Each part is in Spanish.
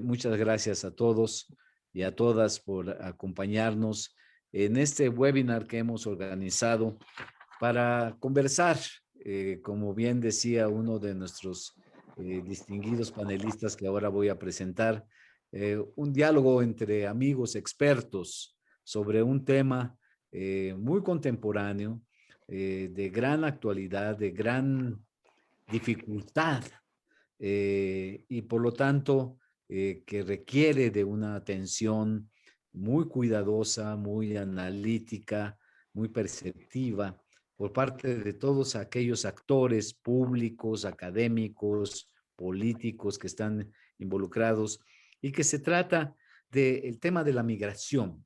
Muchas gracias a todos y a todas por acompañarnos en este webinar que hemos organizado para conversar, como bien decía uno de nuestros distinguidos panelistas que ahora voy a presentar, un diálogo entre amigos expertos sobre un tema muy contemporáneo, de gran actualidad, de gran dificultad y por lo tanto que requiere de una atención muy cuidadosa, muy analítica, muy perceptiva por parte de todos aquellos actores públicos, académicos, políticos que están involucrados y que se trata del tema de la migración,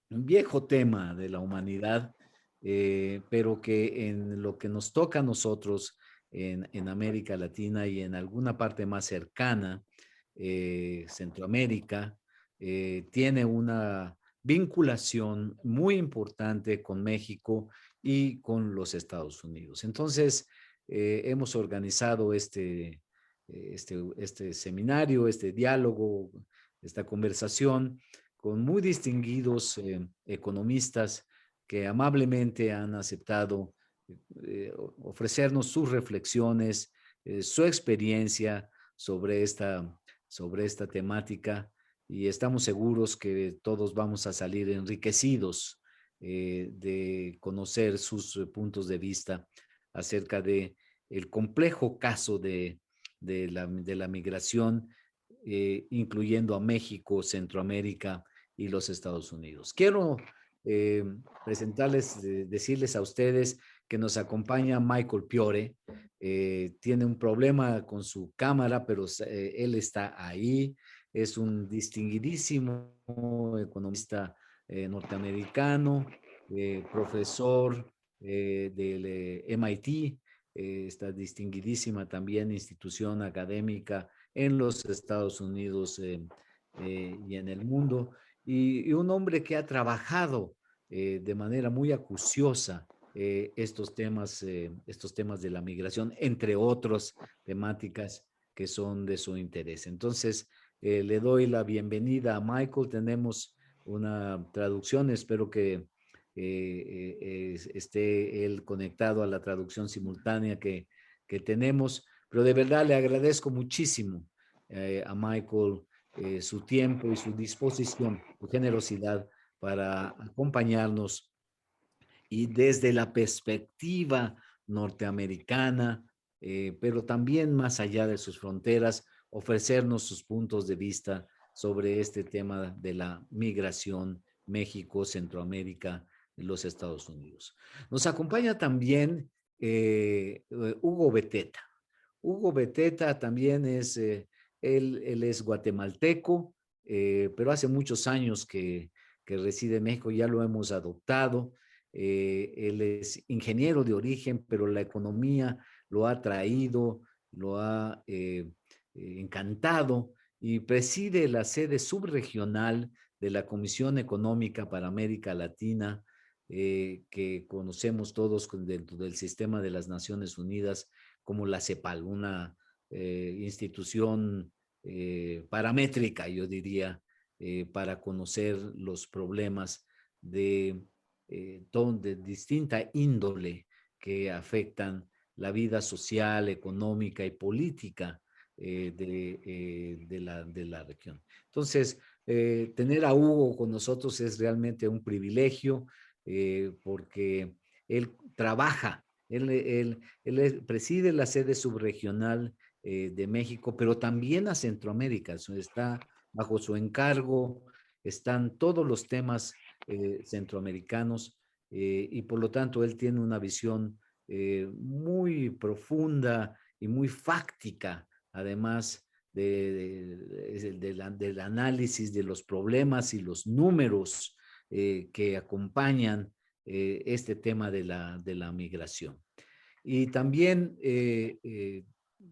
un viejo tema de la humanidad, pero que en lo que nos toca a nosotros en América Latina y en alguna parte más cercana, Centroamérica, tiene una vinculación muy importante con México y con los Estados Unidos. Entonces, hemos organizado este seminario, este diálogo, esta conversación con muy distinguidos economistas que amablemente han aceptado ofrecernos sus reflexiones, su experiencia sobre esta temática y estamos seguros que todos vamos a salir enriquecidos de conocer sus puntos de vista acerca de el complejo caso de la migración, incluyendo a México, Centroamérica y los Estados Unidos. Quiero eh, presentarles, decirles a ustedes que nos acompaña Michael Piore. Tiene un problema con su cámara, pero él está ahí. Es un distinguidísimo economista norteamericano, profesor del MIT, esta distinguidísima también institución académica en los Estados Unidos y en el mundo, y un hombre que ha trabajado de manera muy acuciosa estos temas de la migración, entre otras temáticas que son de su interés. Entonces, le doy la bienvenida a Michael. Tenemos una traducción, espero que esté él conectado a la traducción simultánea que tenemos, pero de verdad le agradezco muchísimo a Michael su tiempo y su disposición, su generosidad para acompañarnos y desde la perspectiva norteamericana, pero también más allá de sus fronteras, ofrecernos sus puntos de vista sobre este tema de la migración México, Centroamérica y los Estados Unidos. Nos acompaña también Hugo Beteta. Hugo Beteta también él es guatemalteco, pero hace muchos años que reside en México, ya lo hemos adoptado. Él es ingeniero de origen, pero la economía lo ha traído, lo ha encantado y preside la sede subregional de la Comisión Económica para América Latina, que conocemos todos dentro del sistema de las Naciones Unidas como la CEPAL, una institución paramétrica, yo diría, para conocer los problemas de distinta índole que afectan la vida social, económica y política de la región. Entonces, tener a Hugo con nosotros es realmente un privilegio porque él trabaja, él preside la sede subregional de México, pero también a Centroamérica. Está bajo su encargo, están todos los temas centroamericanos y por lo tanto él tiene una visión muy profunda y muy fáctica, además del análisis de los problemas y los números que acompañan este tema de la migración. Y también, de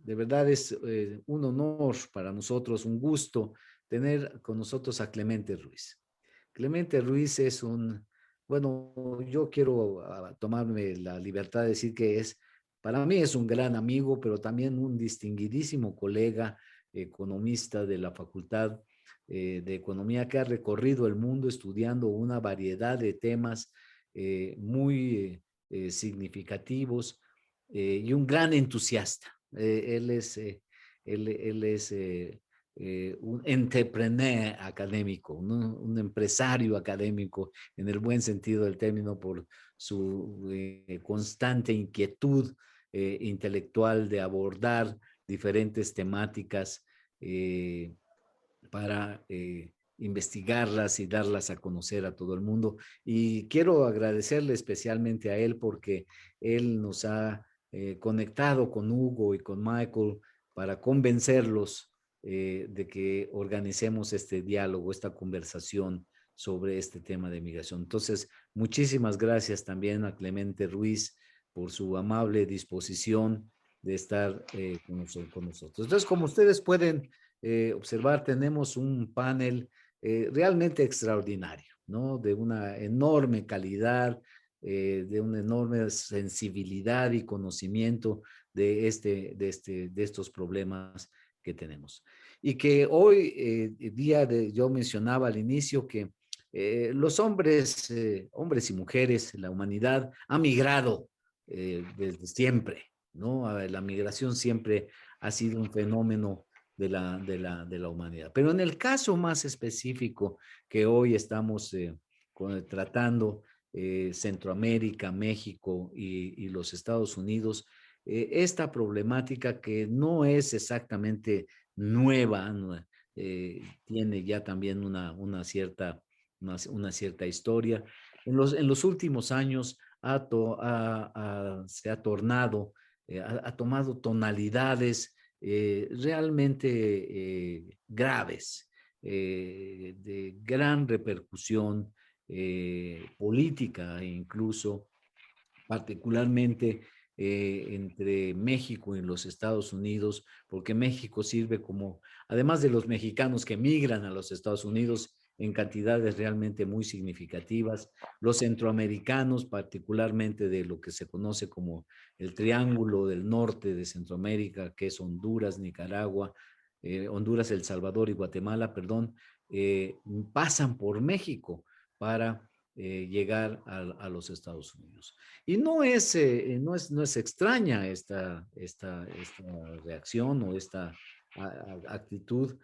verdad, es un honor para nosotros, un gusto tener con nosotros a Clemente Ruiz. Clemente Ruiz es bueno, yo quiero tomarme la libertad de decir que para mí es un gran amigo, pero también un distinguidísimo colega economista de la Facultad de Economía que ha recorrido el mundo estudiando una variedad de temas muy significativos y un gran entusiasta. Él es un entrepreneur académico, un empresario académico en el buen sentido del término por su constante inquietud intelectual de abordar diferentes temáticas para investigarlas y darlas a conocer a todo el mundo. Y quiero agradecerle especialmente a él porque él nos ha conectado con Hugo y con Michael para convencerlos de que organicemos este diálogo, esta conversación sobre este tema de migración. Entonces, muchísimas gracias también a Clemente Ruiz por su amable disposición de estar con nosotros. Entonces, como ustedes pueden observar, tenemos un panel realmente extraordinario, ¿no? De una enorme calidad, de una enorme sensibilidad y conocimiento de estos problemas que tenemos. Y que hoy, yo mencionaba al inicio que los hombres y mujeres, la humanidad ha migrado desde siempre, ¿no? La migración siempre ha sido un fenómeno de la humanidad. Pero en el caso más específico que hoy estamos tratando, Centroamérica, México y los Estados Unidos, esta problemática que no es exactamente nueva, ¿no? Tiene ya también una cierta historia. En los últimos años se ha tornado, ha tomado tonalidades realmente graves, de gran repercusión política, incluso particularmente entre México y los Estados Unidos, porque México sirve como, además de los mexicanos que migran a los Estados Unidos en cantidades realmente muy significativas, los centroamericanos, particularmente de lo que se conoce como el Triángulo del Norte de Centroamérica, que es Honduras, Nicaragua, Honduras, El Salvador y Guatemala, perdón, pasan por México para llegar los Estados Unidos. Y no es extraña esta reacción o esta actitud.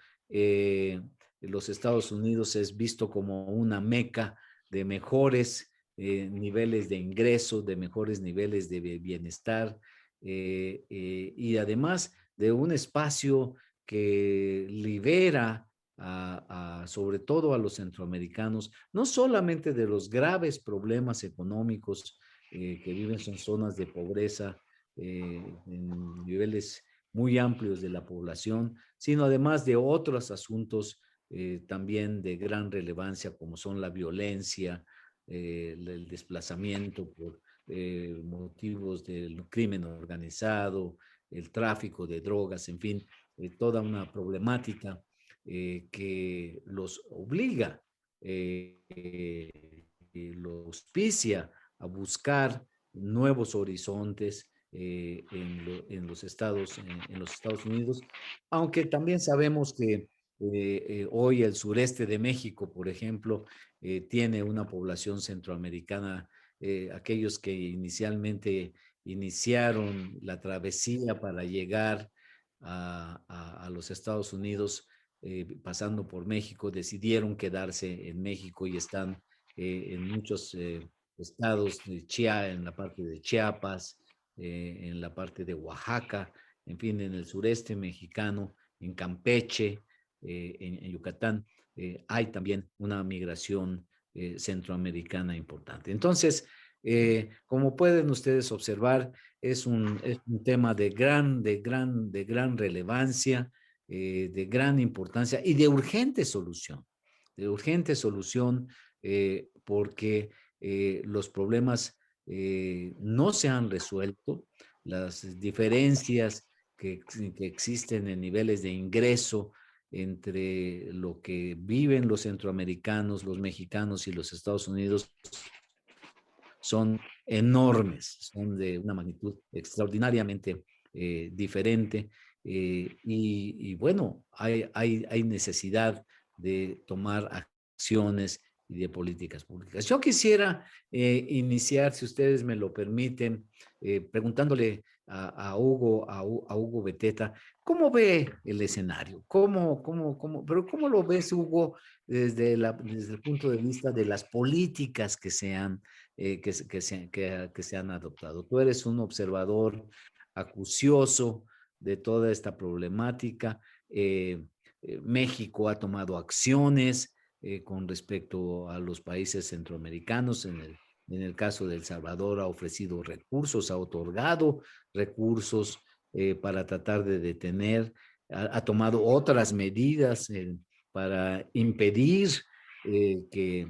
Los Estados Unidos es visto como una meca de mejores niveles de ingreso, de mejores niveles de bienestar y además de un espacio que libera sobre todo a los centroamericanos, no solamente de los graves problemas económicos que viven en zonas de pobreza, en niveles muy amplios de la población, sino además de otros asuntos también de gran relevancia, como son la violencia, el desplazamiento por motivos del crimen organizado, el tráfico de drogas, en fin, toda una problemática que los obliga, los auspicia a buscar nuevos horizontes en los Estados Unidos, aunque también sabemos que hoy el sureste de México, por ejemplo, tiene una población centroamericana, aquellos que inicialmente iniciaron la travesía para llegar a los Estados Unidos, pasando por México, decidieron quedarse en México y están en muchos estados de en la parte de Chiapas, en la parte de Oaxaca, en fin, en el sureste mexicano, en Campeche, en Yucatán, hay también una migración centroamericana importante. Entonces, como pueden ustedes observar, es un tema de gran relevancia, de gran importancia y de urgente solución, porque los problemas no se han resuelto, las diferencias que existen en niveles de ingreso entre lo que viven los centroamericanos, los mexicanos y los Estados Unidos son enormes, son de una magnitud extraordinariamente diferente y bueno, hay necesidad de tomar acciones y de políticas públicas. Yo quisiera iniciar, si ustedes me lo permiten, preguntándole a Hugo Beteta, ¿cómo ve el escenario? Pero cómo lo ves, Hugo, desde el punto de vista de las políticas que que se han adoptado? Tú eres un observador acucioso de toda esta problemática. México ha tomado acciones con respecto a los países centroamericanos. En el caso de El Salvador ha ofrecido recursos, ha otorgado recursos para tratar de detener, ha tomado otras medidas para impedir que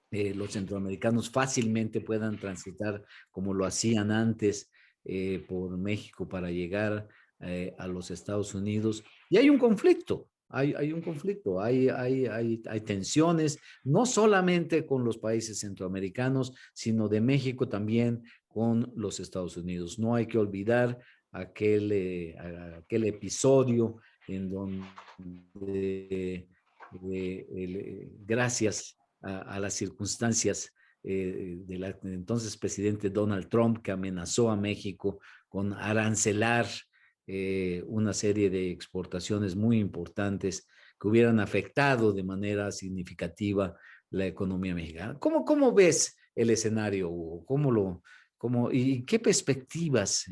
los centroamericanos fácilmente puedan transitar como lo hacían antes por México para llegar a los Estados Unidos. Y hay un conflicto, hay un conflicto, hay tensiones, no solamente con los países centroamericanos, sino de México también con los Estados Unidos. No hay que olvidar aquel episodio en donde gracias a las circunstancias del entonces presidente Donald Trump, que amenazó a México con arancelar una serie de exportaciones muy importantes que hubieran afectado de manera significativa la economía mexicana. ¿Cómo ves el escenario, Hugo? ¿Y qué perspectivas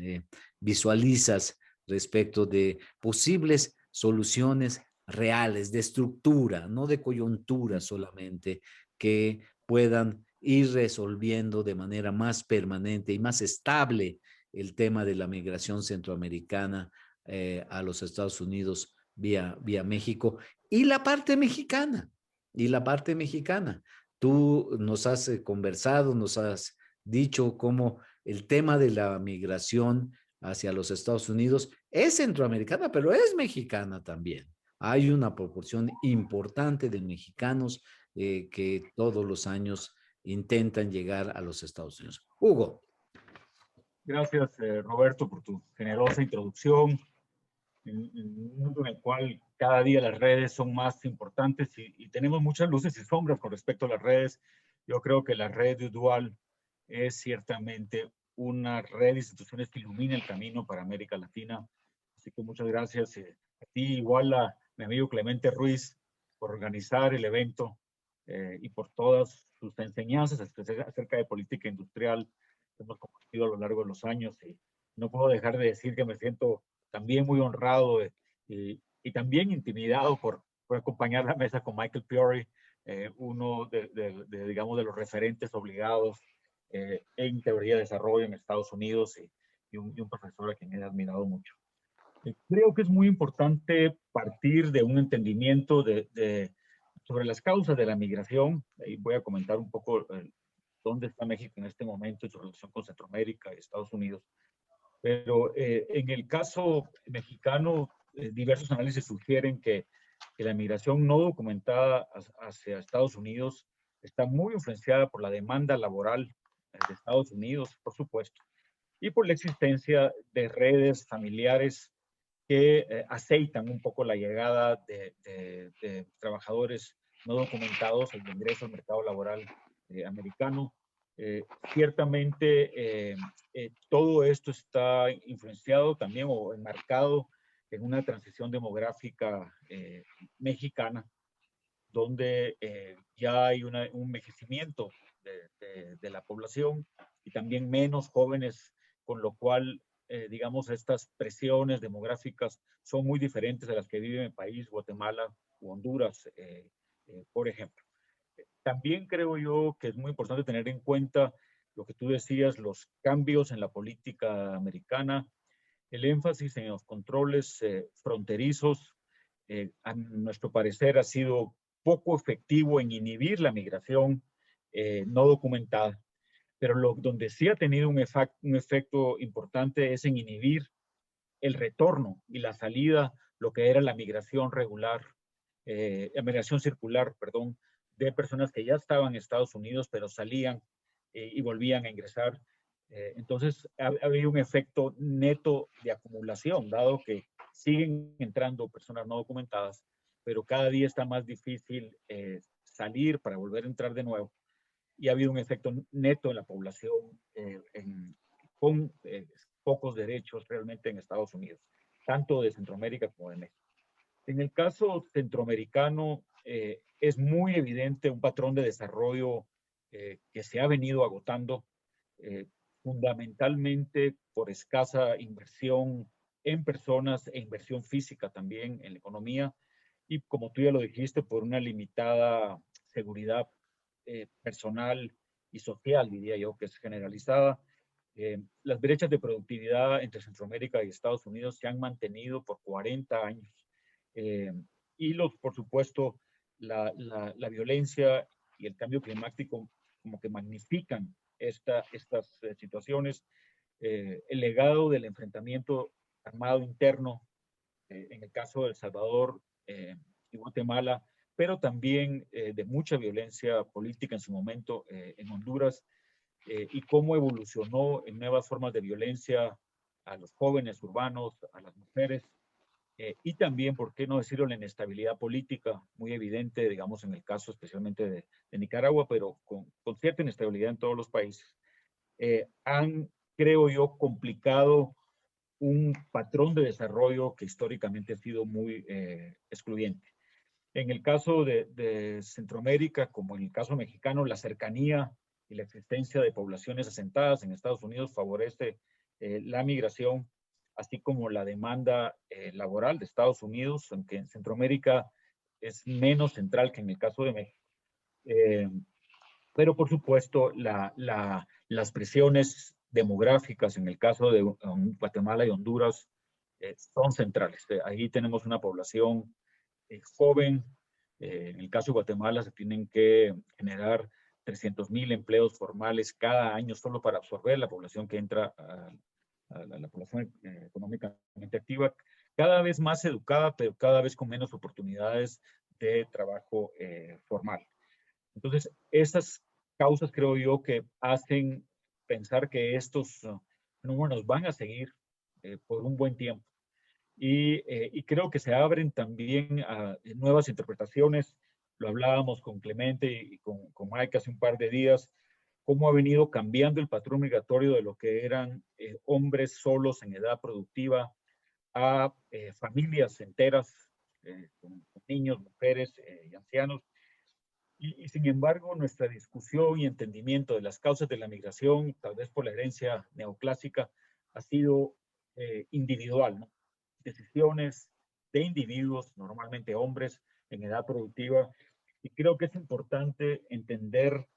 visualizas respecto de posibles soluciones reales, de estructura, no de coyuntura solamente, que puedan ir resolviendo de manera más permanente y más estable el tema de la migración centroamericana a los Estados Unidos vía México y la parte mexicana? Y la parte mexicana. Tú nos has conversado, nos has dicho cómo el tema de la migración hacia los Estados Unidos es centroamericana, pero es mexicana también. Hay una proporción importante de mexicanos que todos los años intentan llegar a los Estados Unidos. Hugo. Gracias, Roberto, por tu generosa introducción. En un mundo en el cual cada día las redes son más importantes y tenemos muchas luces y sombras con respecto a las redes, yo creo que la red dual es ciertamente una red de instituciones que ilumina el camino para América Latina. Así que muchas gracias a ti, igual a mi amigo Clemente Ruiz, por organizar el evento y por todas sus enseñanzas acerca de política industrial que hemos compartido a lo largo de los años. Y no puedo dejar de decir que me siento también muy honrado y también intimidado por acompañar la mesa con Michael Piori, uno digamos, de los referentes obligados en teoría de desarrollo en Estados Unidos y un profesor a quien he admirado mucho. Creo que es muy importante partir de un entendimiento sobre las causas de la migración. Ahí voy a comentar un poco dónde está México en este momento en su relación con Centroamérica y Estados Unidos. Pero en el caso mexicano, diversos análisis sugieren que la migración no documentada hacia Estados Unidos está muy influenciada por la demanda laboral de Estados Unidos, por supuesto, y por la existencia de redes familiares que aceitan un poco la llegada de trabajadores no documentados al ingreso al mercado laboral americano. Ciertamente todo esto está influenciado también o enmarcado en una transición demográfica mexicana, donde ya hay un envejecimiento de la población y también menos jóvenes, con lo cual, digamos, estas presiones demográficas son muy diferentes de las que vive en el país, Guatemala u Honduras, por ejemplo. También creo yo que es muy importante tener en cuenta lo que tú decías, los cambios en la política americana, el énfasis en los controles fronterizos, a nuestro parecer ha sido poco efectivo en inhibir la migración no documentada, pero donde sí ha tenido un efecto importante es en inhibir el retorno y la salida, lo que era la migración regular, la migración circular, perdón, de personas que ya estaban en Estados Unidos, pero salían y volvían a ingresar. Entonces, ha habido un efecto neto de acumulación, dado que siguen entrando personas no documentadas, pero cada día está más difícil salir para volver a entrar de nuevo. Y ha habido un efecto neto en la población con pocos derechos realmente en Estados Unidos, tanto de Centroamérica como de México. En el caso centroamericano, es muy evidente un patrón de desarrollo que se ha venido agotando, eh, fundamentalmente por escasa inversión en personas e inversión física también en la economía, y como tú ya lo dijiste, por una limitada seguridad personal y social, diría yo, que es generalizada. Las brechas de productividad entre Centroamérica y Estados Unidos se han mantenido por 40 años. Eh, y por supuesto, la violencia y el cambio climático como que magnifican estas situaciones. El legado del enfrentamiento armado interno, en el caso de El Salvador y Guatemala, pero también de mucha violencia política en su momento en Honduras, y cómo evolucionó en nuevas formas de violencia a los jóvenes urbanos, a las mujeres, y también, ¿por qué no decirlo?, la inestabilidad política muy evidente, digamos, en el caso especialmente de Nicaragua, pero con cierta inestabilidad en todos los países, han, creo yo, complicado un patrón de desarrollo que históricamente ha sido muy excluyente. En el caso de Centroamérica, como en el caso mexicano, la cercanía y la existencia de poblaciones asentadas en Estados Unidos favorece la migración, así como la demanda laboral de Estados Unidos, aunque en Centroamérica es menos central que en el caso de México. Eh, pero por supuesto, las presiones demográficas en el caso de Guatemala y Honduras son centrales. Ahí tenemos una población joven. En el caso de Guatemala se tienen que generar 300,000 empleos formales cada año solo para absorber la población que entra a la población económicamente activa, cada vez más educada, pero cada vez con menos oportunidades de trabajo formal. Entonces, estas causas creo yo que hacen pensar que estos fenómenos van a seguir por un buen tiempo. Y creo que se abren también a nuevas interpretaciones. Lo hablábamos con Clemente y con Mike hace un par de días, cómo ha venido cambiando el patrón migratorio de lo que eran hombres solos en edad productiva a familias enteras, con niños, mujeres y ancianos. Y sin embargo, nuestra discusión y entendimiento de las causas de la migración, tal vez por la herencia neoclásica, ha sido individual, ¿no? Decisiones de individuos, normalmente hombres en edad productiva, y creo que es importante entender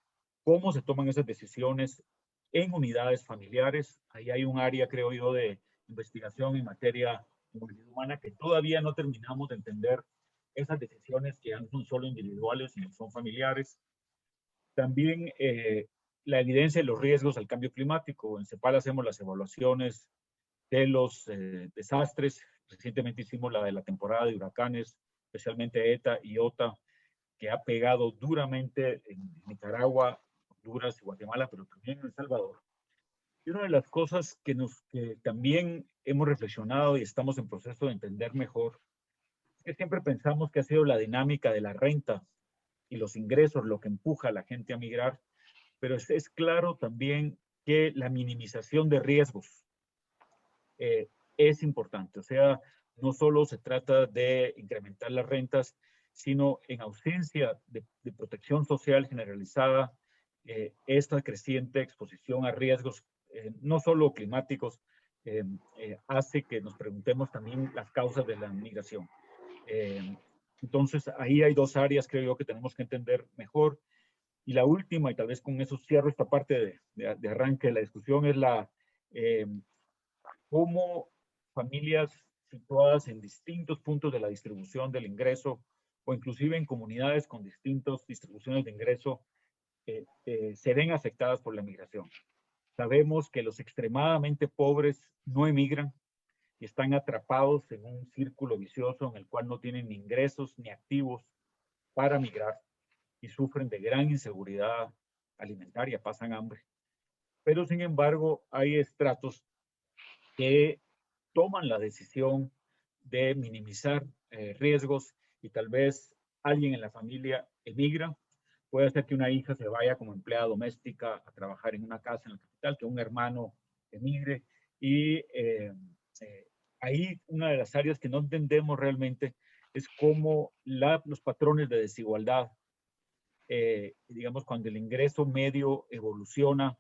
cómo se toman esas decisiones en unidades familiares. Ahí hay un área, creo yo, de investigación en materia de movilidad humana que todavía no terminamos de entender esas decisiones que ya no son solo individuales, sino son familiares. También la evidencia de los riesgos al cambio climático. En CEPAL hacemos las evaluaciones de los desastres. Recientemente hicimos la de la temporada de huracanes, especialmente ETA y OTA, que ha pegado duramente en Nicaragua, Honduras y Guatemala, pero también en El Salvador. Y una de las cosas que también hemos reflexionado y estamos en proceso de entender mejor, es que siempre pensamos que ha sido la dinámica de la renta y los ingresos lo que empuja a la gente a migrar, pero es claro también que la minimización de riesgos es importante. O sea, no solo se trata de incrementar las rentas, sino en ausencia de protección social generalizada, esta creciente exposición a riesgos, no solo climáticos, hace que nos preguntemos también las causas de la migración. Entonces, ahí hay dos áreas, creo yo, que tenemos que entender mejor. Y la última, y tal vez con eso cierro esta parte de arranque de la discusión, es cómo familias situadas en distintos puntos de la distribución del ingreso o inclusive en comunidades con distintas distribuciones de ingreso se ven afectadas por la migración. Sabemos que los extremadamente pobres no emigran y están atrapados en un círculo vicioso en el cual no tienen ni ingresos ni activos para migrar y sufren de gran inseguridad alimentaria, pasan hambre. pero sin embargo hay estratos que toman la decisión de minimizar riesgos y tal vez alguien en la familia emigra. Puede ser que una hija se vaya como empleada doméstica a trabajar en una casa en la capital, que un hermano emigre y eh, ahí una de las áreas que no entendemos realmente es cómo los patrones de desigualdad, digamos, cuando el ingreso medio evoluciona,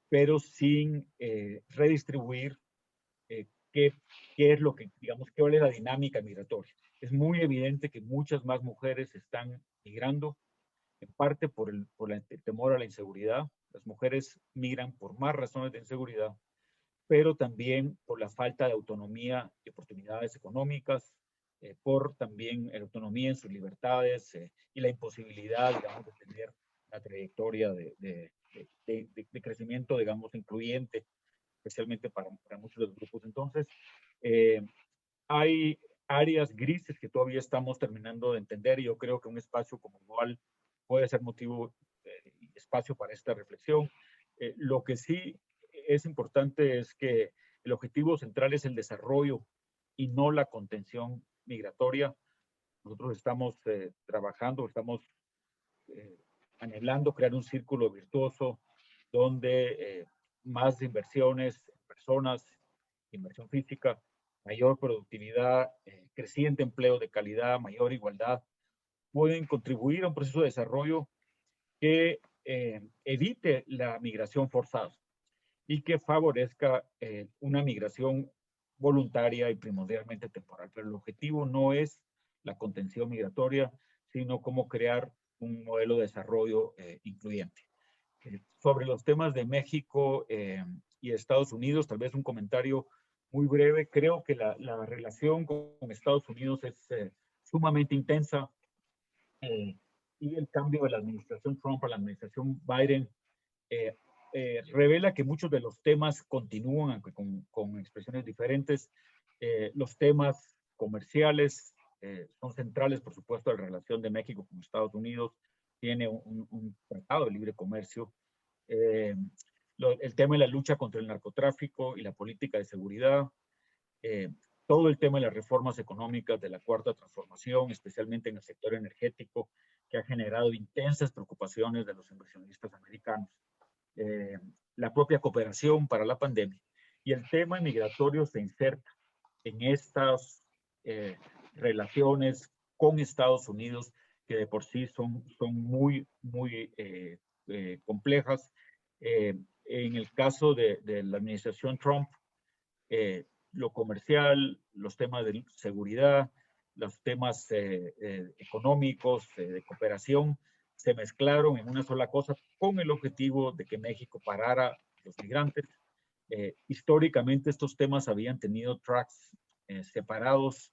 pero sin redistribuir qué, qué es lo que, digamos, cuál es la dinámica migratoria. Es muy evidente que muchas más mujeres están migrando, en parte el temor a la inseguridad. Las mujeres migran por más razones de inseguridad, pero también por la falta de autonomía y oportunidades económicas, por también la autonomía en sus libertades y la imposibilidad, digamos, de tener una trayectoria de crecimiento, digamos, incluyente, especialmente para muchos de los grupos. Entonces, eh, hay áreas grises que todavía estamos terminando de entender y yo creo que un espacio como igual puede ser motivo y espacio para esta reflexión. Lo que sí es importante es que el objetivo central es el desarrollo y no la contención migratoria. Nosotros estamos trabajando, estamos eh, anhelando crear un círculo virtuoso donde más inversiones en personas, inversión física, mayor productividad, creciente empleo de calidad, mayor igualdad, pueden contribuir a un proceso de desarrollo que evite la migración forzada y que favorezca una migración voluntaria y primordialmente temporal. Pero el objetivo no es la contención migratoria, sino cómo crear un modelo de desarrollo incluyente. Sobre los temas de México y Estados Unidos, tal vez un comentario muy breve. Creo que la relación con Estados Unidos es sumamente intensa y el cambio de la administración Trump a la administración Biden eh, revela que muchos de los temas continúan, aunque con expresiones diferentes. Los temas comerciales son centrales, por supuesto, a la relación de México con Estados Unidos. Tiene un tratado de libre comercio. Eh, el tema de la lucha contra el narcotráfico y la política de seguridad. Eh, todo el tema de las reformas económicas de la cuarta transformación, especialmente en el sector energético, que ha generado intensas preocupaciones de los inversionistas americanos. Eh, la propia cooperación para la pandemia. Y el tema migratorio se inserta en estas relaciones con Estados Unidos, que de por sí son muy complejas. En el caso de la administración Trump, lo comercial, los temas de seguridad, los temas económicos, de cooperación, se mezclaron en una sola cosa con el objetivo de que México parara a los migrantes. Históricamente estos temas habían tenido tracks separados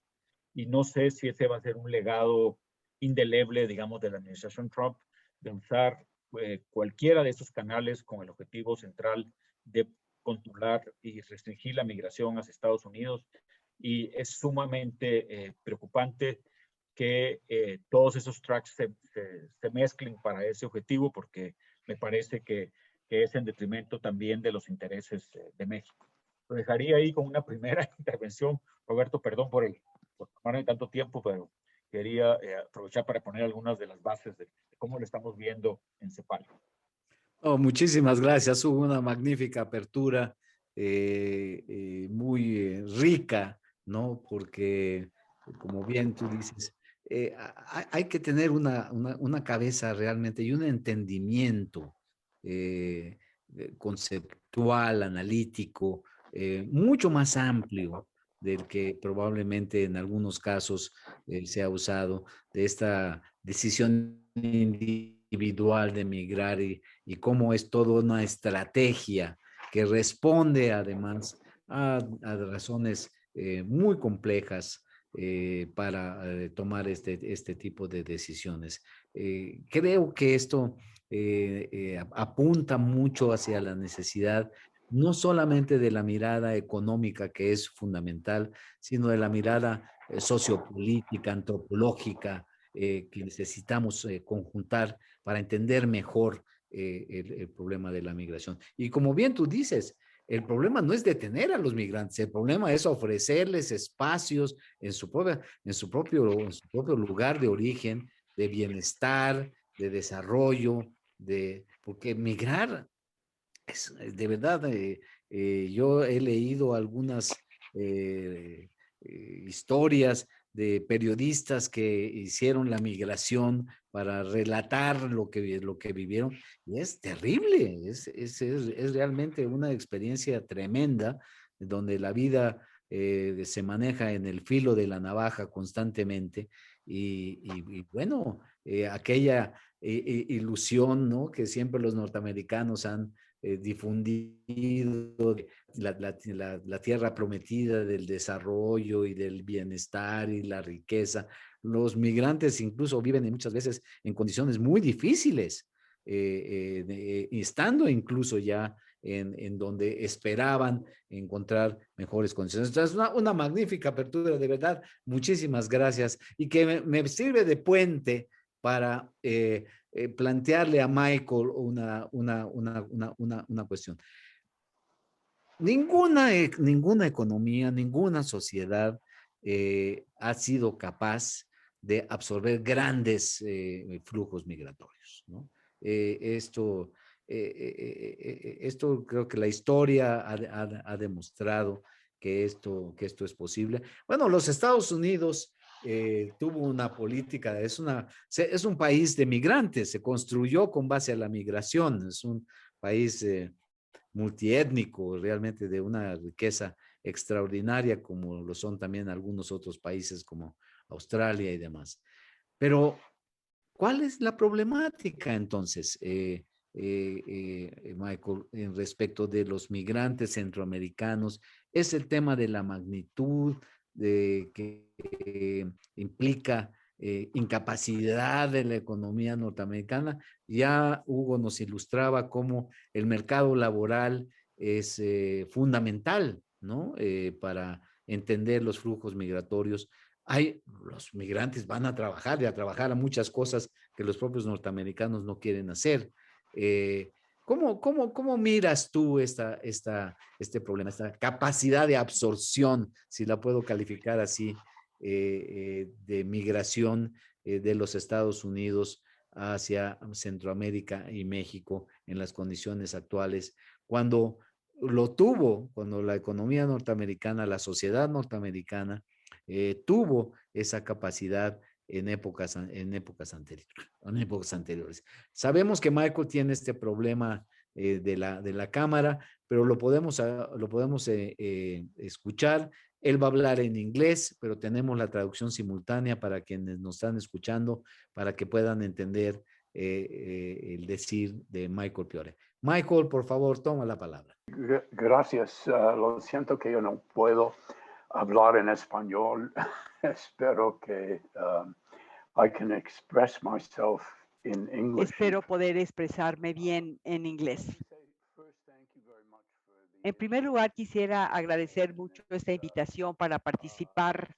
y no sé si ese va a ser un legado indeleble, digamos, de la administración Trump, de usar cualquiera de esos canales con el objetivo central de controlar y restringir la migración hacia Estados Unidos. Y es sumamente preocupante que todos esos tracks se mezclen para ese objetivo, porque me parece que es en detrimento también de los intereses de México. Lo dejaría ahí con una primera intervención. Roberto, perdón por tomarme tanto tiempo, pero quería aprovechar para poner algunas de las bases de cómo lo estamos viendo en CEPAL. Oh, muchísimas gracias. Hubo una magnífica apertura, muy rica, ¿no? Porque, como bien tú dices, hay que tener una cabeza realmente y un entendimiento conceptual, analítico, mucho más amplio del que probablemente en algunos casos se ha usado de esta decisión individual de migrar y cómo es toda una estrategia que responde además a razones muy complejas para tomar este tipo de decisiones. Creo que esto apunta mucho hacia la necesidad no solamente de la mirada económica, que es fundamental, sino de la mirada sociopolítica, antropológica, que necesitamos conjuntar para entender mejor el problema de la migración. Y como bien tú dices, el problema no es detener a los migrantes, el problema es ofrecerles espacios en su propio lugar de origen, de bienestar, de desarrollo, porque migrar de verdad, yo he leído algunas historias de periodistas que hicieron la migración para relatar lo que vivieron y es terrible, es realmente una experiencia tremenda donde la vida se maneja en el filo de la navaja constantemente y bueno, aquella ilusión, ¿no? Que siempre los norteamericanos han difundido la tierra prometida del desarrollo y del bienestar y la riqueza. Los migrantes incluso viven muchas veces en condiciones muy difíciles, estando incluso ya en donde esperaban encontrar mejores condiciones. Entonces, una magnífica apertura, de verdad. Muchísimas gracias. Y que me sirve de puente para plantearle a Michael una cuestión. Ninguna economía, ninguna sociedad ha sido capaz de absorber grandes flujos migratorios, ¿no? Esto, esto creo que la historia ha demostrado que esto es posible. Bueno, los Estados Unidos tuvo una política, es un país de migrantes, se construyó con base a la migración, es un país multiétnico, realmente de una riqueza extraordinaria, como lo son también algunos otros países como Australia y demás. Pero, ¿cuál es la problemática entonces, Michael, en respecto de los migrantes centroamericanos? Es el tema de la magnitud que implica incapacidad de la economía norteamericana. Ya Hugo nos ilustraba cómo el mercado laboral es fundamental, ¿no? Para entender los flujos migratorios. Los migrantes van a trabajar y a trabajar a muchas cosas que los propios norteamericanos no quieren hacer. ¿Cómo miras tú este problema, esta capacidad de absorción, si la puedo calificar así, de migración de los Estados Unidos hacia Centroamérica y México en las condiciones actuales, cuando la economía norteamericana, la sociedad norteamericana, tuvo esa capacidad en épocas anteriores. Sabemos que Michael tiene este problema de la cámara, pero lo podemos escuchar. Él va a hablar en inglés, pero tenemos la traducción simultánea para quienes nos están escuchando, para que puedan entender el decir de Michael Piore. Michael, por favor, toma la palabra. Gracias. Lo siento que yo no puedo hablar en español. Espero que I can express myself in English. Espero poder expresarme bien en inglés. En primer lugar, quisiera agradecer mucho esta invitación para participar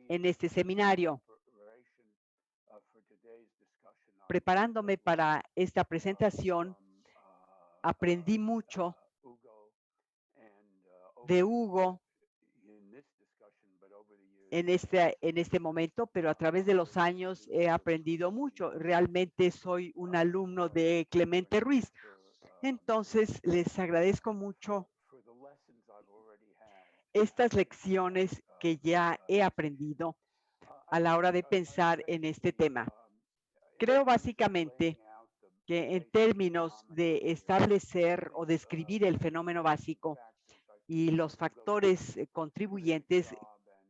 en este seminario. Preparándome para esta presentación, aprendí mucho de Hugo en este momento, pero a través de los años he aprendido mucho. Realmente soy un alumno de Clemente Ruiz. Entonces, les agradezco mucho estas lecciones que ya he aprendido a la hora de pensar en este tema. Creo básicamente que en términos de establecer o describir el fenómeno básico y los factores contribuyentes,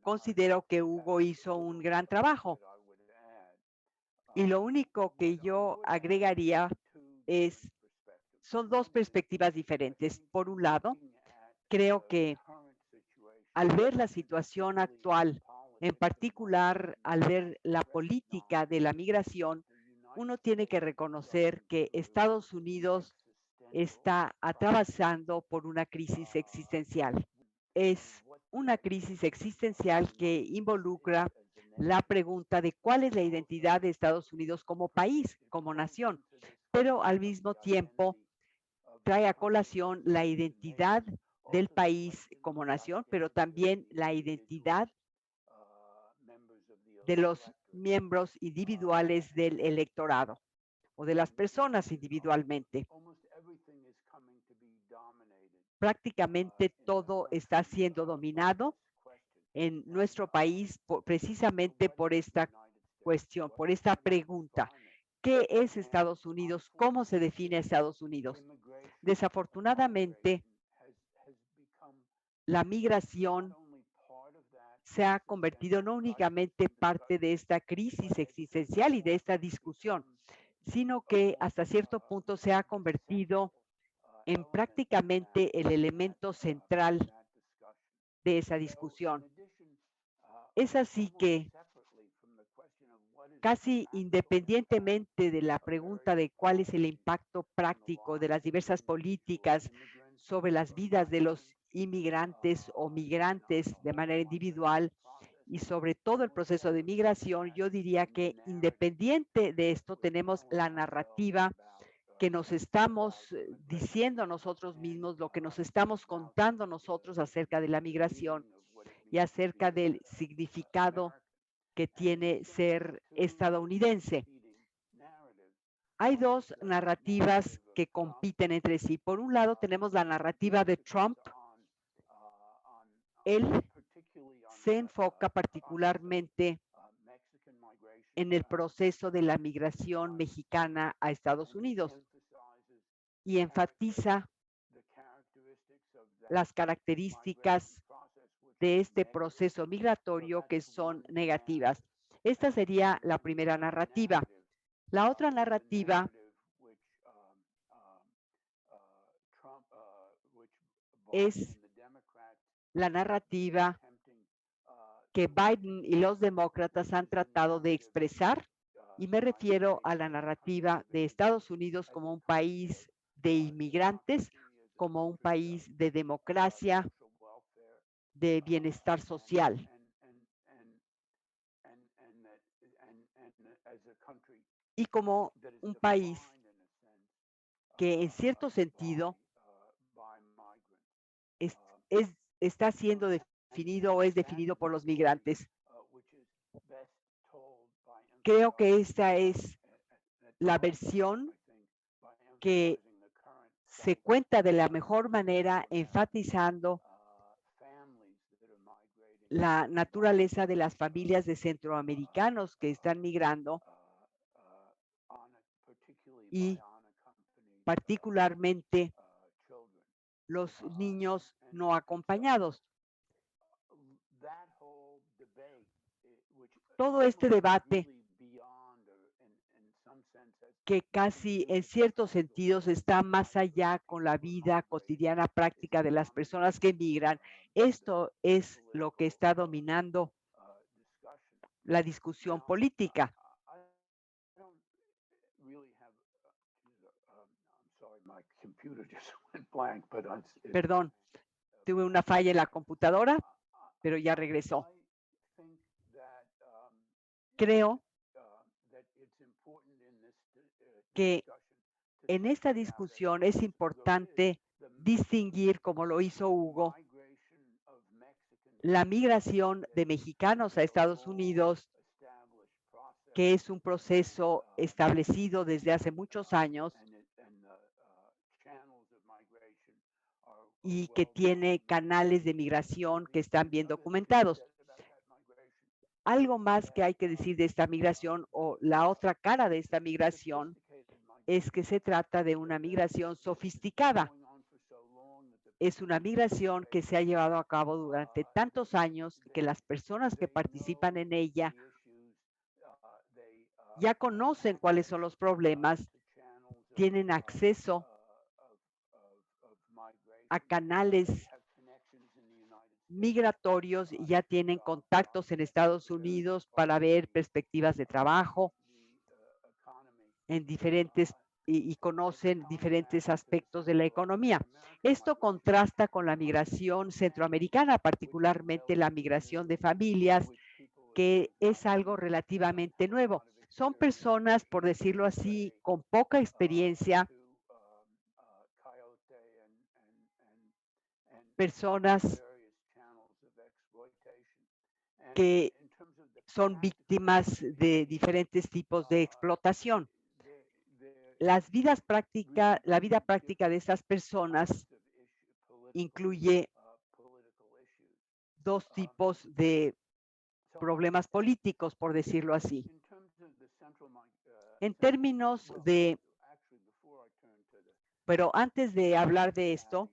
considero que Hugo hizo un gran trabajo. Y lo único que yo agregaría son dos perspectivas diferentes. Por un lado, creo que al ver la situación actual, en particular al ver la política de la migración, uno tiene que reconocer que Estados Unidos está atravesando por una crisis existencial. Es una crisis existencial que involucra la pregunta de cuál es la identidad de Estados Unidos como país, como nación, pero al mismo tiempo trae a colación la identidad del país como nación, pero también la identidad de los miembros individuales del electorado o de las personas individualmente. Prácticamente todo está siendo dominado en nuestro país precisamente por esta cuestión, por esta pregunta. ¿Qué es Estados Unidos? ¿Cómo se define Estados Unidos? Desafortunadamente, la migración se ha convertido no únicamente parte de esta crisis existencial y de esta discusión, sino que hasta cierto punto se ha convertido en prácticamente el elemento central de esa discusión. Es así que, casi independientemente de la pregunta de cuál es el impacto práctico de las diversas políticas sobre las vidas de los inmigrantes o migrantes de manera individual y sobre todo el proceso de migración, yo diría que independiente de esto tenemos la narrativa que nos estamos diciendo nosotros mismos, lo que nos estamos contando nosotros acerca de la migración y acerca del significado que tiene ser estadounidense. Hay dos narrativas que compiten entre sí. Por un lado, tenemos la narrativa de Trump. Él se enfoca particularmente en el proceso de la migración mexicana a Estados Unidos y enfatiza las características de este proceso migratorio que son negativas. Esta sería la primera narrativa. La otra narrativa es la narrativa que Biden y los demócratas han tratado de expresar, y me refiero a la narrativa de Estados Unidos como un país de inmigrantes, como un país de democracia, de bienestar social. Y como un país que en cierto sentido está siendo definido o es definido por los migrantes. Creo que esta es la versión que se cuenta de la mejor manera, enfatizando la naturaleza de las familias de centroamericanos que están migrando y particularmente los niños no acompañados. Todo este debate que casi en ciertos sentidos está más allá con la vida cotidiana práctica de las personas que migran. Esto es lo que está dominando la discusión política. Perdón, tuve una falla en la computadora, pero ya regresó. Creo que en esta discusión es importante distinguir, como lo hizo Hugo, la migración de mexicanos a Estados Unidos, que es un proceso establecido desde hace muchos años y que tiene canales de migración que están bien documentados. Algo más que hay que decir de esta migración, o la otra cara de esta migración, es que se trata de una migración sofisticada. Es una migración que se ha llevado a cabo durante tantos años que las personas que participan en ella ya conocen cuáles son los problemas, tienen acceso a canales migratorios y ya tienen contactos en Estados Unidos para ver perspectivas de trabajo en diferentes y conocen diferentes aspectos de la economía. Esto contrasta con la migración centroamericana, particularmente la migración de familias que es algo relativamente nuevo. Son personas, por decirlo así, con poca experiencia, personas que son víctimas de diferentes tipos de explotación. La vida práctica de estas personas incluye dos tipos de problemas políticos, por decirlo así. En términos de, pero antes de hablar de esto,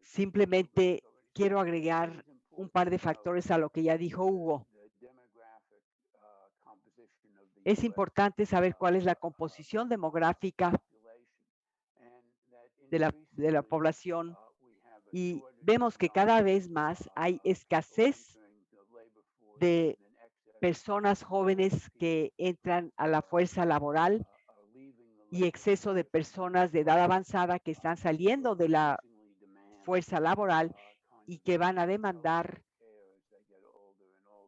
simplemente quiero agregar un par de factores a lo que ya dijo Hugo. Es importante saber cuál es la composición demográfica de la población y vemos que cada vez más hay escasez de personas jóvenes que entran a la fuerza laboral y exceso de personas de edad avanzada que están saliendo de la fuerza laboral y que van a demandar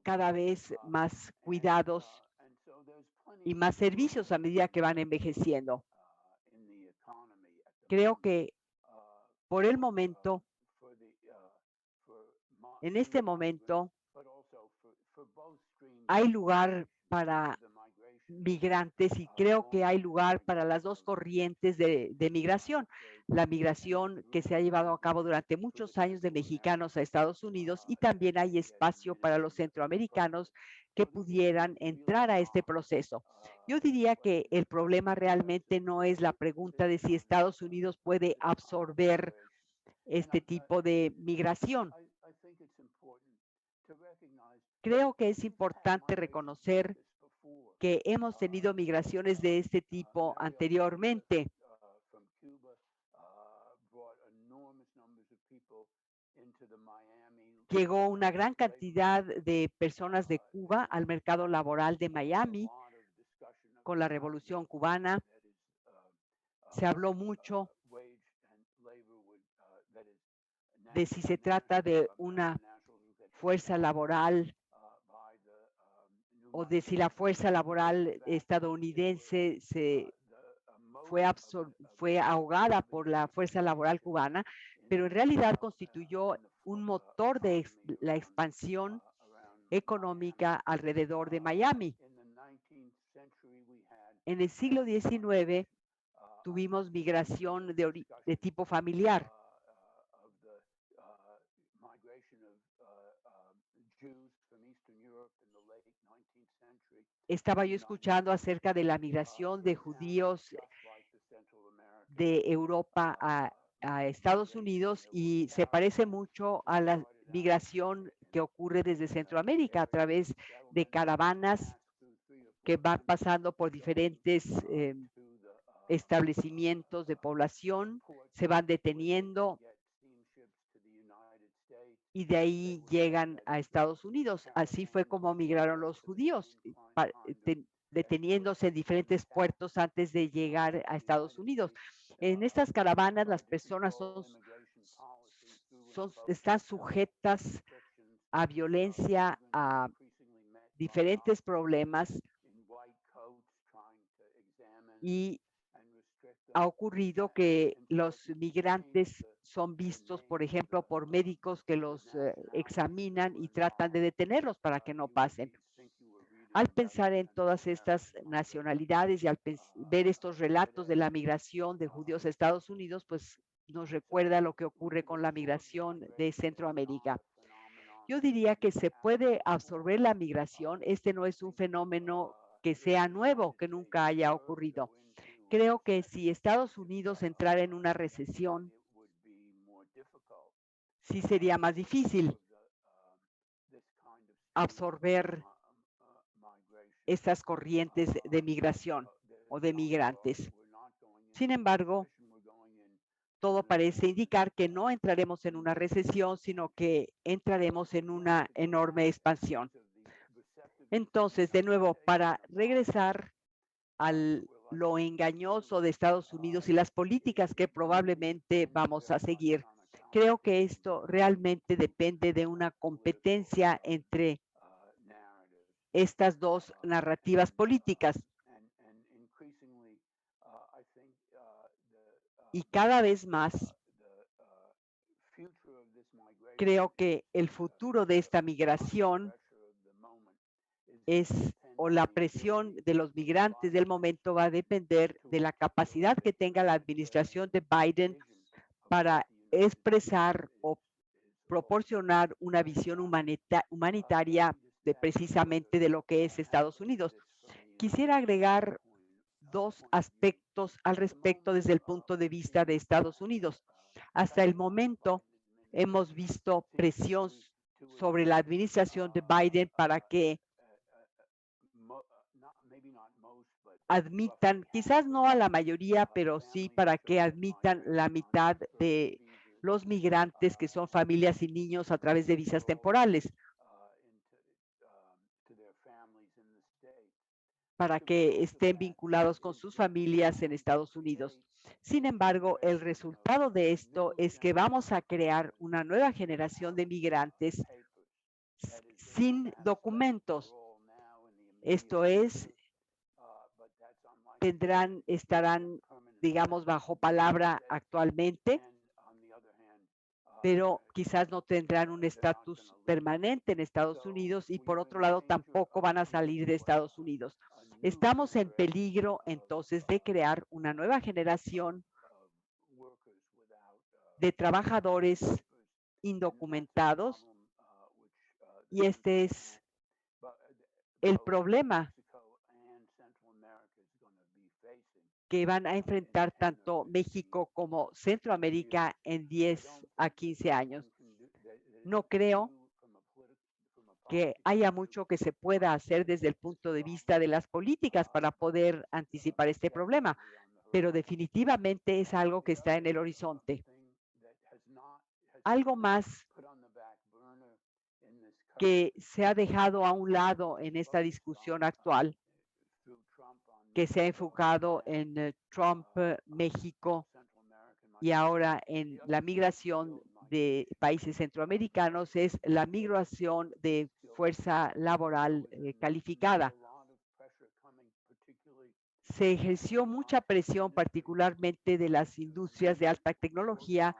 cada vez más cuidados y más servicios a medida que van envejeciendo. Creo que por el momento, en este momento, hay lugar para migrantes y creo que hay lugar para las dos corrientes de migración. La migración que se ha llevado a cabo durante muchos años de mexicanos a Estados Unidos y también hay espacio para los centroamericanos que pudieran entrar a este proceso. Yo diría que el problema realmente no es la pregunta de si Estados Unidos puede absorber este tipo de migración. Creo que es importante reconocer que hemos tenido migraciones de este tipo anteriormente. Llegó una gran cantidad de personas de Cuba al mercado laboral de Miami con la Revolución Cubana. Se habló mucho de si se trata de una fuerza laboral o de si la fuerza laboral estadounidense fue ahogada por la fuerza laboral cubana, pero en realidad constituyó un motor de la expansión económica alrededor de Miami. En el siglo XIX tuvimos migración de tipo familiar. Estaba yo escuchando acerca de la migración de judíos de Europa a Estados Unidos y se parece mucho a la migración que ocurre desde Centroamérica a través de caravanas que van pasando por diferentes establecimientos de población, se van deteniendo y de ahí llegan a Estados Unidos. Así fue como migraron los judíos, deteniéndose en diferentes puertos antes de llegar a Estados Unidos. En estas caravanas las personas están sujetas a violencia, a diferentes problemas y ha ocurrido que los migrantes son vistos, por ejemplo, por médicos que los examinan y tratan de detenerlos para que no pasen. Al pensar en todas estas nacionalidades y al ver estos relatos de la migración de judíos a Estados Unidos, pues nos recuerda lo que ocurre con la migración de Centroamérica. Yo diría que se puede absorber la migración. Este no es un fenómeno que sea nuevo, que nunca haya ocurrido. Creo que si Estados Unidos entrara en una recesión, sí sería más difícil absorber estas corrientes de migración o de migrantes. Sin embargo, todo parece indicar que no entraremos en una recesión, sino que entraremos en una enorme expansión. Entonces, de nuevo, para regresar a lo engañoso de Estados Unidos y las políticas que probablemente vamos a seguir, creo que esto realmente depende de una competencia entre estas dos narrativas políticas. Y cada vez más creo que el futuro de esta migración o la presión de los migrantes del momento va a depender de la capacidad que tenga la administración de Biden para expresar o proporcionar una visión humanitaria precisamente de lo que es Estados Unidos. Quisiera agregar dos aspectos al respecto desde el punto de vista de Estados Unidos. Hasta el momento hemos visto presión sobre la administración de Biden para que admitan, quizás no a la mayoría, pero sí para que admitan la mitad de los migrantes que son familias y niños a través de visas temporales, para que estén vinculados con sus familias en Estados Unidos. Sin embargo, el resultado de esto es que vamos a crear una nueva generación de migrantes sin documentos. Esto es, estarán, digamos, bajo palabra actualmente, pero quizás no tendrán un estatus permanente en Estados Unidos y por otro lado tampoco van a salir de Estados Unidos. Estamos en peligro entonces de crear una nueva generación de trabajadores indocumentados y este es el problema que van a enfrentar tanto México como Centroamérica en 10 a 15 años. No creo que haya mucho que se pueda hacer desde el punto de vista de las políticas para poder anticipar este problema, pero definitivamente es algo que está en el horizonte. Algo más que se ha dejado a un lado en esta discusión actual, que se ha enfocado en Trump, México y ahora en la migración de países centroamericanos, es la migración de fuerza laboral calificada. Se ejerció mucha presión, particularmente de las industrias de alta tecnología,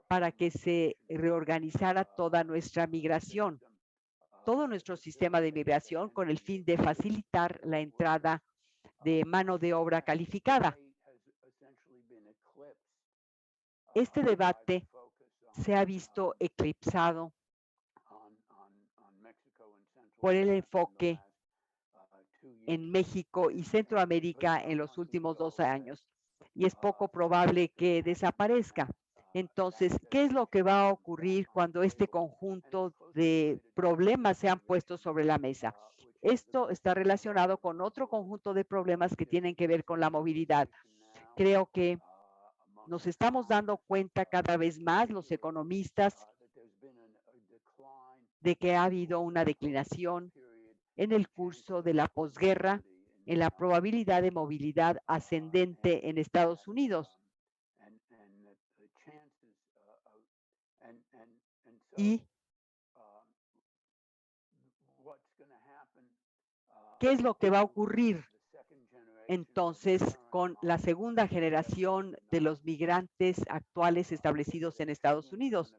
para que se reorganizara toda nuestra migración, todo nuestro sistema de migración, con el fin de facilitar la entrada de mano de obra calificada. Este debate se ha visto eclipsado por el enfoque en México y Centroamérica en los últimos 2 años y es poco probable que desaparezca. Entonces, ¿qué es lo que va a ocurrir cuando este conjunto de problemas sean puestos sobre la mesa? Esto está relacionado con otro conjunto de problemas que tienen que ver con la movilidad. Creo que nos estamos dando cuenta cada vez más, los economistas, de que ha habido una declinación en el curso de la posguerra en la probabilidad de movilidad ascendente en Estados Unidos. ¿Y qué es lo que va a ocurrir entonces con la segunda generación de los migrantes actuales establecidos en Estados Unidos?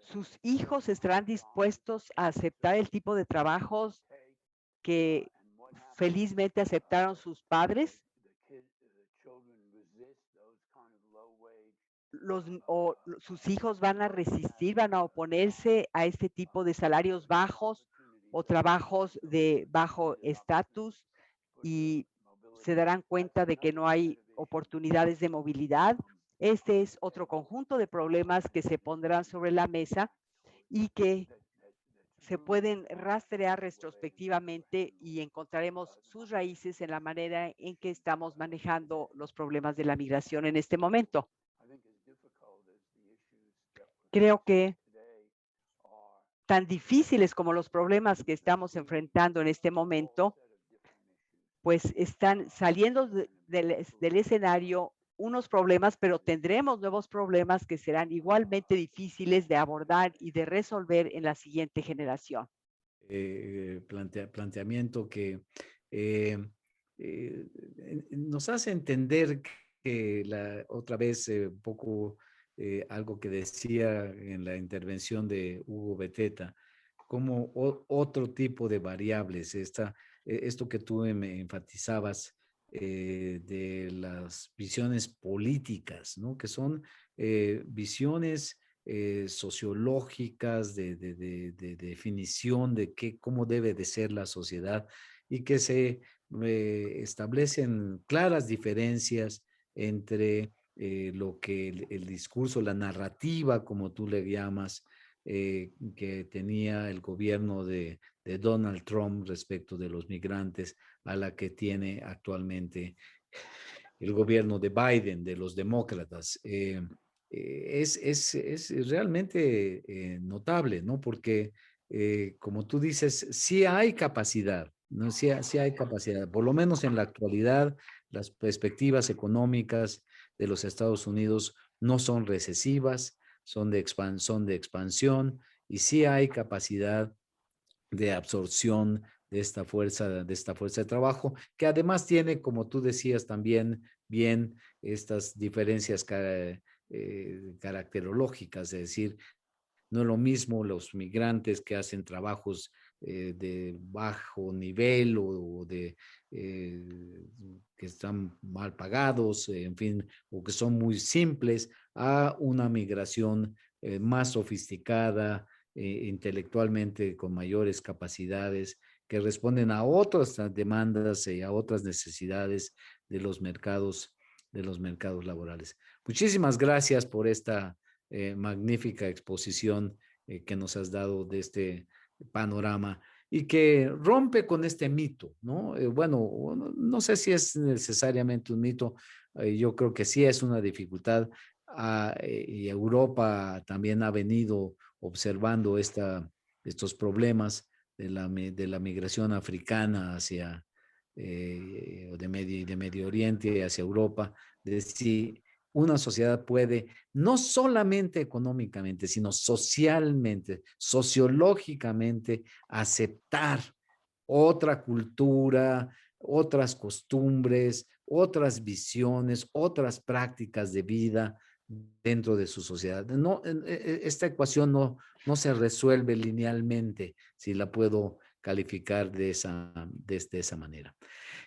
¿Sus hijos estarán dispuestos a aceptar el tipo de trabajos que felizmente aceptaron sus padres? ¿Sus hijos van a resistir, van a oponerse a este tipo de salarios bajos o trabajos de bajo estatus y se darán cuenta de que no hay oportunidades de movilidad? Este es otro conjunto de problemas que se pondrán sobre la mesa y que se pueden rastrear retrospectivamente y encontraremos sus raíces en la manera en que estamos manejando los problemas de la migración en este momento. Creo que tan difíciles como los problemas que estamos enfrentando en este momento, pues están saliendo del escenario unos problemas, pero tendremos nuevos problemas que serán igualmente difíciles de abordar y de resolver en la siguiente generación. planteamiento que nos hace entender que otra vez un poco algo que decía en la intervención de Hugo Beteta, como otro tipo de variables, esto que tú me enfatizabas de las visiones políticas, ¿no? Que son visiones sociológicas de definición de cómo debe de ser la sociedad y que se establecen claras diferencias entre lo que el discurso, la narrativa, como tú le llamas, que tenía el gobierno de Donald Trump respecto de los migrantes a la que tiene actualmente el gobierno de Biden, de los demócratas. Es realmente notable, ¿no? Porque, como tú dices, sí hay capacidad, ¿no? Sí hay capacidad, por lo menos en la actualidad, las perspectivas económicas de los Estados Unidos no son recesivas, son de expansión y sí hay capacidad de absorción de esta fuerza de trabajo, que además tiene, como tú decías también, bien estas diferencias caracterológicas, es decir, no es lo mismo los migrantes que hacen trabajos de bajo nivel o que están mal pagados, en fin, o que son muy simples, a una migración más sofisticada, intelectualmente con mayores capacidades, que responden a otras demandas y a otras necesidades de de los mercados laborales. Muchísimas gracias por esta magnífica exposición que nos has dado de este panorama y que rompe con este mito, ¿no? Bueno, no sé si es necesariamente un mito, yo creo que sí es una dificultad y Europa también ha venido observando estos problemas de la migración africana hacia de Medio Oriente hacia Europa, de si una sociedad puede no solamente económicamente, sino socialmente, sociológicamente, aceptar otra cultura, otras costumbres, otras visiones, otras prácticas de vida dentro de su sociedad. No, esta ecuación no se resuelve linealmente, si la puedo calificar de esa manera.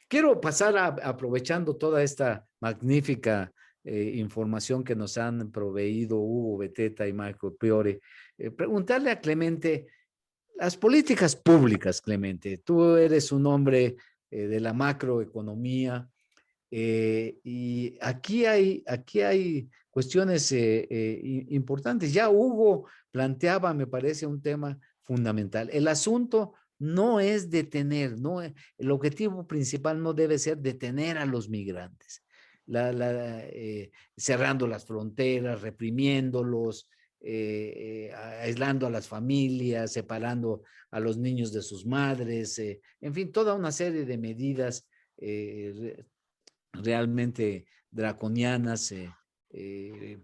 Quiero pasar aprovechando toda esta magnífica información que nos han proveído Hugo Beteta y Michael Priore, preguntarle a Clemente, las políticas públicas, Clemente, tú eres un hombre de la macroeconomía y aquí hay cuestiones importantes. Ya Hugo planteaba, me parece, un tema fundamental. El asunto no es detener, no, el objetivo principal no debe ser detener a los migrantes, cerrando las fronteras, reprimiéndolos, aislando a las familias, separando a los niños de sus madres, en fin, toda una serie de medidas realmente draconianas,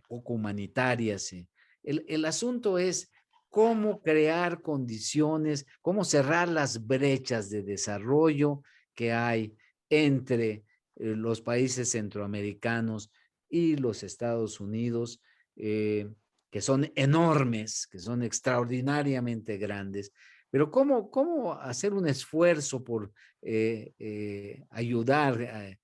poco humanitarias. El asunto es cómo crear condiciones, cómo cerrar las brechas de desarrollo que hay entre los países centroamericanos y los Estados Unidos, que son enormes, que son extraordinariamente grandes, pero cómo hacer un esfuerzo por ayudar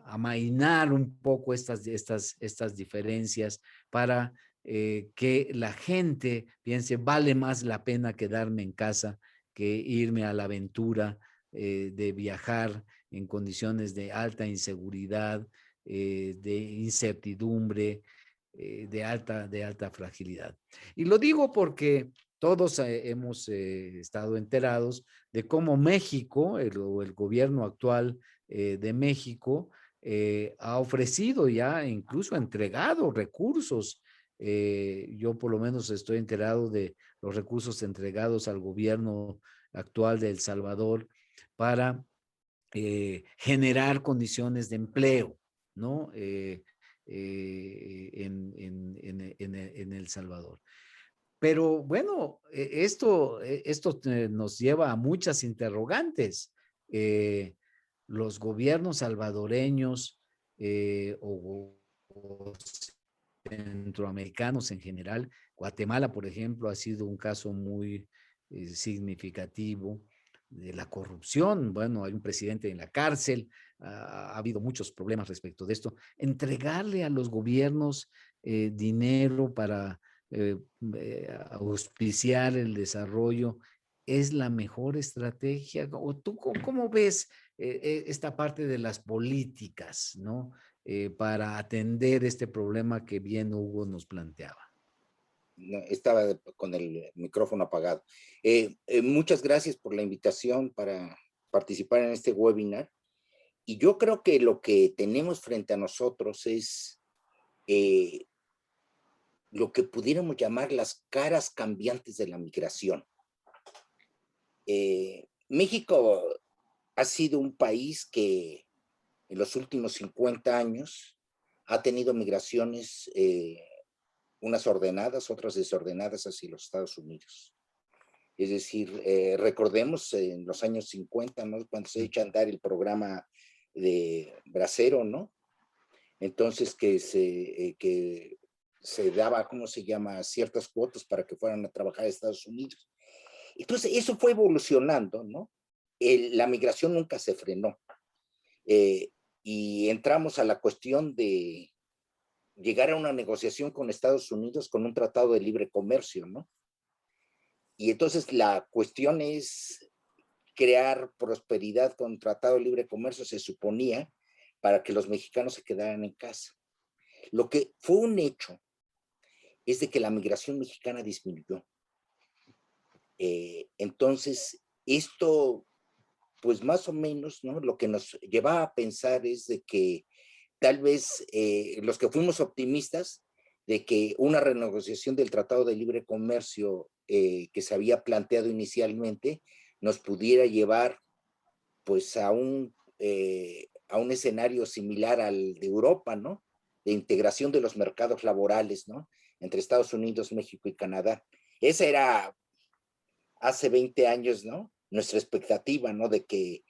amainar un poco estas diferencias para que la gente piense, vale más la pena quedarme en casa que irme a la aventura de viajar en condiciones de alta inseguridad, de incertidumbre, de alta fragilidad. Y lo digo porque todos hemos estado enterados de cómo México, el gobierno actual de México, ha ofrecido ya, incluso ha entregado recursos. Yo por lo menos estoy enterado de los recursos entregados al gobierno actual de El Salvador para generar condiciones de empleo, ¿no? En El Salvador. Pero bueno, esto nos lleva a muchas interrogantes. Los gobiernos salvadoreños o centroamericanos en general, Guatemala, por ejemplo, ha sido un caso muy significativo de la corrupción. Bueno, hay un presidente en la cárcel, ha habido muchos problemas respecto de esto. Entregarle a los gobiernos dinero para auspiciar el desarrollo es la mejor estrategia. ¿O tú cómo ves esta parte de las políticas, ¿no? Para atender este problema que bien Hugo nos planteaba? No, estaba con el micrófono apagado. Muchas gracias por la invitación para participar en este webinar. Y yo creo que lo que tenemos frente a nosotros es lo que pudiéramos llamar las caras cambiantes de la migración. México ha sido un país que en los últimos 50 años ha tenido migraciones, unas ordenadas, otras desordenadas hacia los Estados Unidos. Es decir, recordemos en los años 50, ¿no? Cuando se echa a andar el programa de Bracero, ¿no? Entonces que se daba, ¿cómo se llama?, ciertas cuotas para que fueran a trabajar a Estados Unidos. Entonces eso fue evolucionando, ¿no? La migración nunca se frenó. Y entramos a la cuestión de llegar a una negociación con Estados Unidos con un tratado de libre comercio, ¿no? Y entonces la cuestión es crear prosperidad con un tratado de libre comercio, se suponía, para que los mexicanos se quedaran en casa. Lo que fue un hecho es de que la migración mexicana disminuyó. Entonces, esto, pues más o menos, ¿no? Lo que nos lleva a pensar es de que tal vez los que fuimos optimistas de que una renegociación del Tratado de Libre Comercio que se había planteado inicialmente nos pudiera llevar pues a un escenario similar al de Europa, ¿no? De integración de los mercados laborales, ¿no? Entre Estados Unidos, México y Canadá. Esa era hace 20 años, ¿no? Nuestra expectativa, ¿no? De que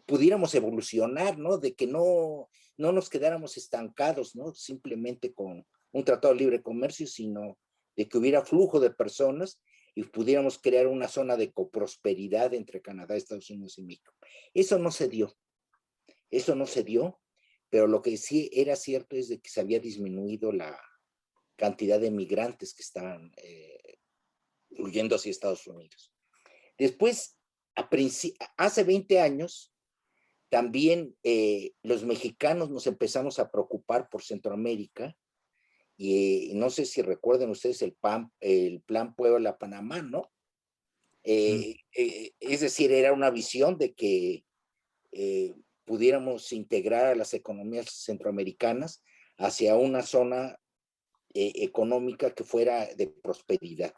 pudiéramos evolucionar, ¿no? De que no nos quedáramos estancados, ¿no? Simplemente con un tratado de libre comercio, sino de que hubiera flujo de personas y pudiéramos crear una zona de coprosperidad entre Canadá, Estados Unidos y México. Eso no se dio, pero lo que sí era cierto es de que se había disminuido la cantidad de migrantes que estaban fluyendo hacia Estados Unidos. Después, hace 20 años, también los mexicanos nos empezamos a preocupar por Centroamérica y no sé si recuerden ustedes el Plan Puebla-Panamá, ¿no? Es decir, era una visión de que pudiéramos integrar a las economías centroamericanas hacia una zona económica que fuera de prosperidad.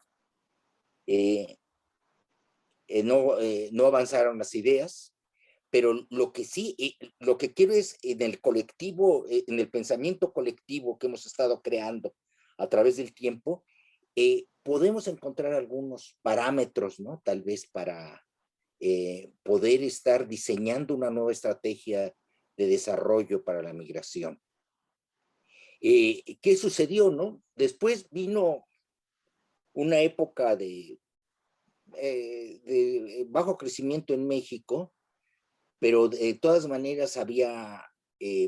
No avanzaron las ideas, pero lo que sí, lo que quiero es en el colectivo, en el pensamiento colectivo que hemos estado creando a través del tiempo, podemos encontrar algunos parámetros, ¿no? Tal vez para poder estar diseñando una nueva estrategia de desarrollo para la migración. ¿Qué sucedió, no? Después vino una época de bajo crecimiento en México, pero de todas maneras había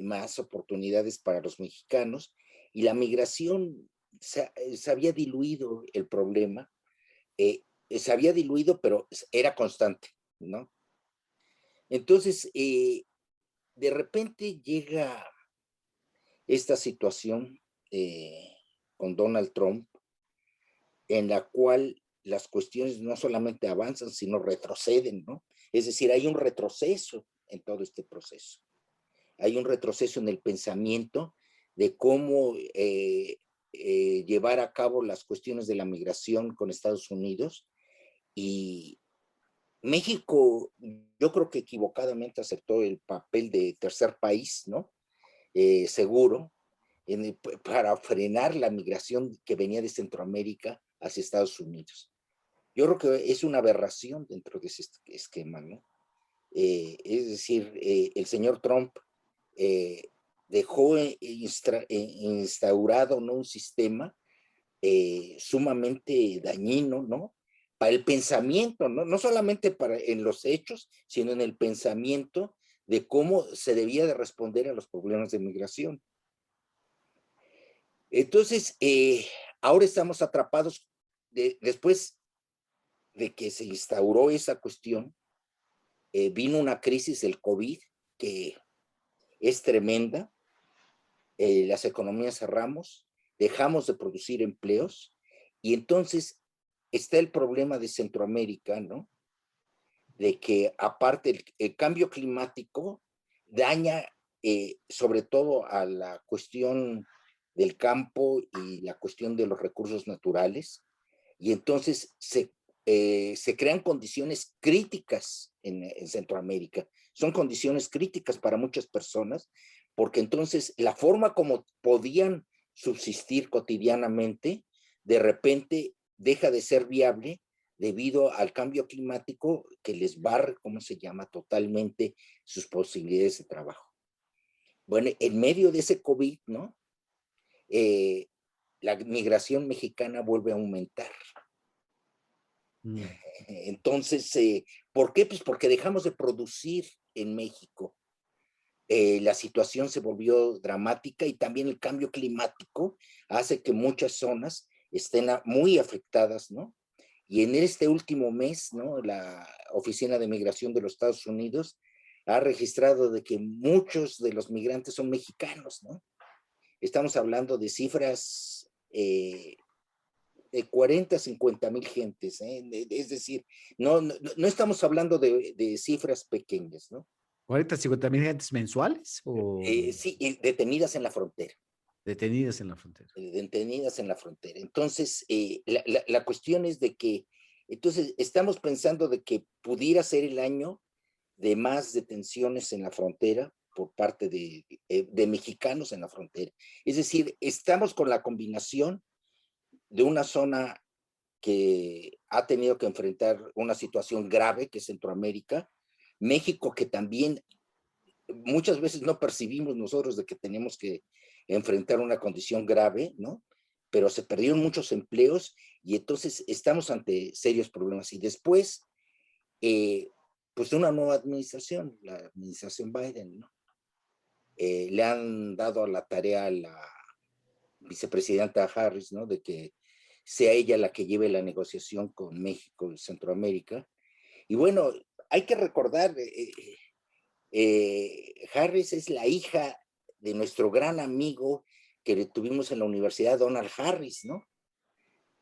más oportunidades para los mexicanos y la migración se había diluido el problema, se había diluido, pero era constante, ¿no? Entonces, de repente llega esta situación con Donald Trump, en la cual las cuestiones no solamente avanzan, sino retroceden, ¿no? Es decir, hay un retroceso en todo este proceso. Hay un retroceso en el pensamiento de cómo llevar a cabo las cuestiones de la migración con Estados Unidos. Y México, yo creo que equivocadamente aceptó el papel de tercer país, ¿no? Seguro, para frenar la migración que venía de Centroamérica hacia Estados Unidos. Yo creo que es una aberración dentro de ese esquema, ¿no? Es decir, el señor Trump dejó instaurado, ¿no?, un sistema sumamente dañino, ¿no?, para el pensamiento, ¿no? No solamente en los hechos, sino en el pensamiento de cómo se debía de responder a los problemas de migración. Entonces, ahora estamos atrapados después de que se instauró esa cuestión, vino una crisis del COVID que es tremenda. Las economías cerramos, dejamos de producir empleos, y entonces está el problema de Centroamérica, ¿no? De que aparte el cambio climático daña sobre todo a la cuestión del campo y la cuestión de los recursos naturales, y entonces se crean condiciones críticas en Centroamérica. Son condiciones críticas para muchas personas, porque entonces la forma como podían subsistir cotidianamente, de repente deja de ser viable debido al cambio climático que les barre, ¿cómo se llama?, totalmente sus posibilidades de trabajo. Bueno, en medio de ese COVID, ¿no?, la migración mexicana vuelve a aumentar. Entonces, ¿por qué? Pues porque dejamos de producir en México. La situación se volvió dramática, y también el cambio climático hace que muchas zonas estén muy afectadas, ¿no? Y en este último mes, ¿no?, la Oficina de Migración de los Estados Unidos ha registrado de que muchos de los migrantes son mexicanos, ¿no? Estamos hablando de cifras de 40 a 50 mil gentes, ¿eh? Es decir, no estamos hablando de cifras pequeñas, ¿no? 40, 50 mil gentes mensuales o Sí, detenidas en la frontera. detenidas en la frontera. Detenidas en la frontera. Entonces, la cuestión es de que, entonces, estamos pensando de que pudiera ser el año de más detenciones en la frontera por parte de mexicanos en la frontera. Es decir, estamos con la combinación de una zona que ha tenido que enfrentar una situación grave, que es Centroamérica, México, que también muchas veces no percibimos nosotros de que tenemos que enfrentar una condición grave, ¿no? Pero se perdieron muchos empleos, y entonces estamos ante serios problemas. Y después, pues una nueva administración, la administración Biden, ¿no? Le han dado la tarea a la vicepresidenta Harris, ¿no?, de que sea ella la que lleve la negociación con México y Centroamérica. Y bueno, hay que recordar, Harris es la hija de nuestro gran amigo que tuvimos en la universidad, Donald Harris, ¿no?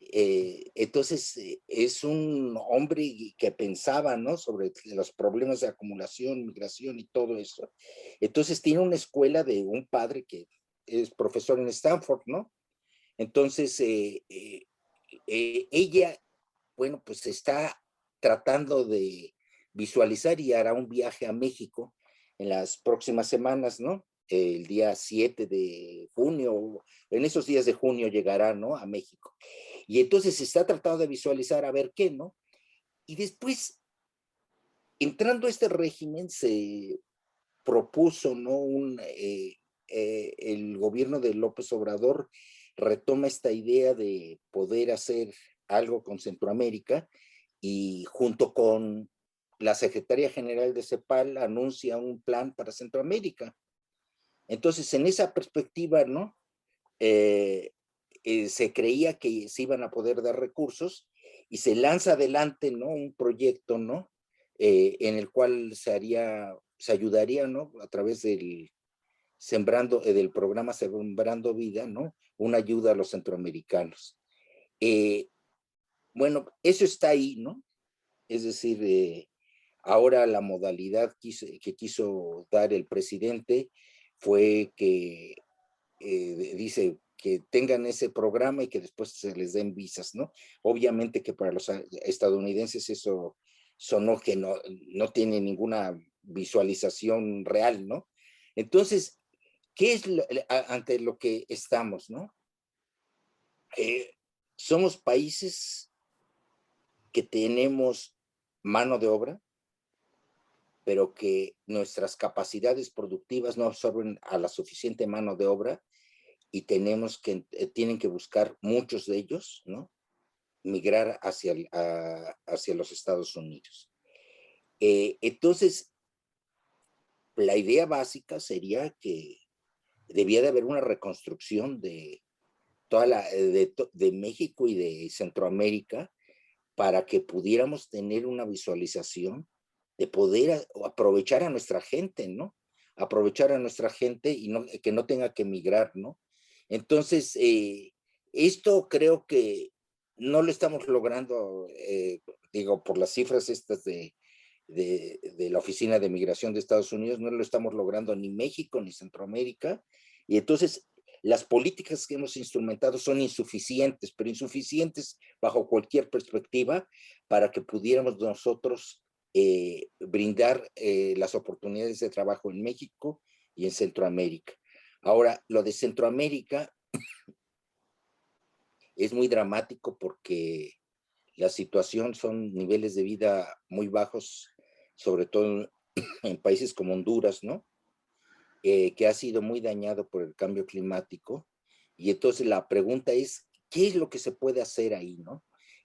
Entonces, es un hombre que pensaba, ¿no?, sobre los problemas de acumulación, migración y todo eso. Entonces, tiene una escuela de un padre que es profesor en Stanford, ¿no? Entonces, ella, bueno, pues está tratando de visualizar, y hará un viaje a México en las próximas semanas, ¿no? El día 7 de junio, en esos días de junio llegará, ¿no?, a México. Y entonces se está tratando de visualizar a ver qué, ¿no? Y después, entrando a este régimen, se propuso, ¿no?, el gobierno de López Obrador retoma esta idea de poder hacer algo con Centroamérica, y junto con la Secretaría General de CEPAL anuncia un plan para Centroamérica. Entonces, en esa perspectiva, ¿no?, se creía que se iban a poder dar recursos, y se lanza adelante, ¿no?, un proyecto, ¿no?, en el cual se ayudaría, ¿no?, a través del programa Sembrando Vida, ¿no?, una ayuda a los centroamericanos. Bueno, eso está ahí, ¿no? Es decir, ahora la modalidad que quiso dar el presidente fue que dice que tengan ese programa y que después se les den visas, ¿no? Obviamente que para los estadounidenses eso sonó que no tiene ninguna visualización real, ¿no? Entonces, ¿qué es ante lo que estamos, no? somos países que tenemos mano de obra, pero que nuestras capacidades productivas no absorben a la suficiente mano de obra y tienen que buscar muchos de ellos, ¿no? Migrar hacia los Estados Unidos. Entonces, la idea básica sería que debía de haber una reconstrucción de de México y de Centroamérica para que pudiéramos tener una visualización de poder aprovechar a nuestra gente, ¿no? Aprovechar a nuestra gente y que no tenga que emigrar, ¿no? Entonces, esto creo que no lo estamos logrando, digo, por las cifras estas de la Oficina de Migración de Estados Unidos, no lo estamos logrando ni México ni Centroamérica. Y entonces las políticas que hemos instrumentado son insuficientes, pero insuficientes bajo cualquier perspectiva para que pudiéramos nosotros brindar las oportunidades de trabajo en México y en Centroamérica. Ahora, lo de Centroamérica es muy dramático porque la situación son niveles de vida muy bajos, sobre todo en países como Honduras, ¿no? Que ha sido muy dañado por el cambio climático. Y entonces la pregunta es, ¿qué es lo que se puede hacer ahí, no?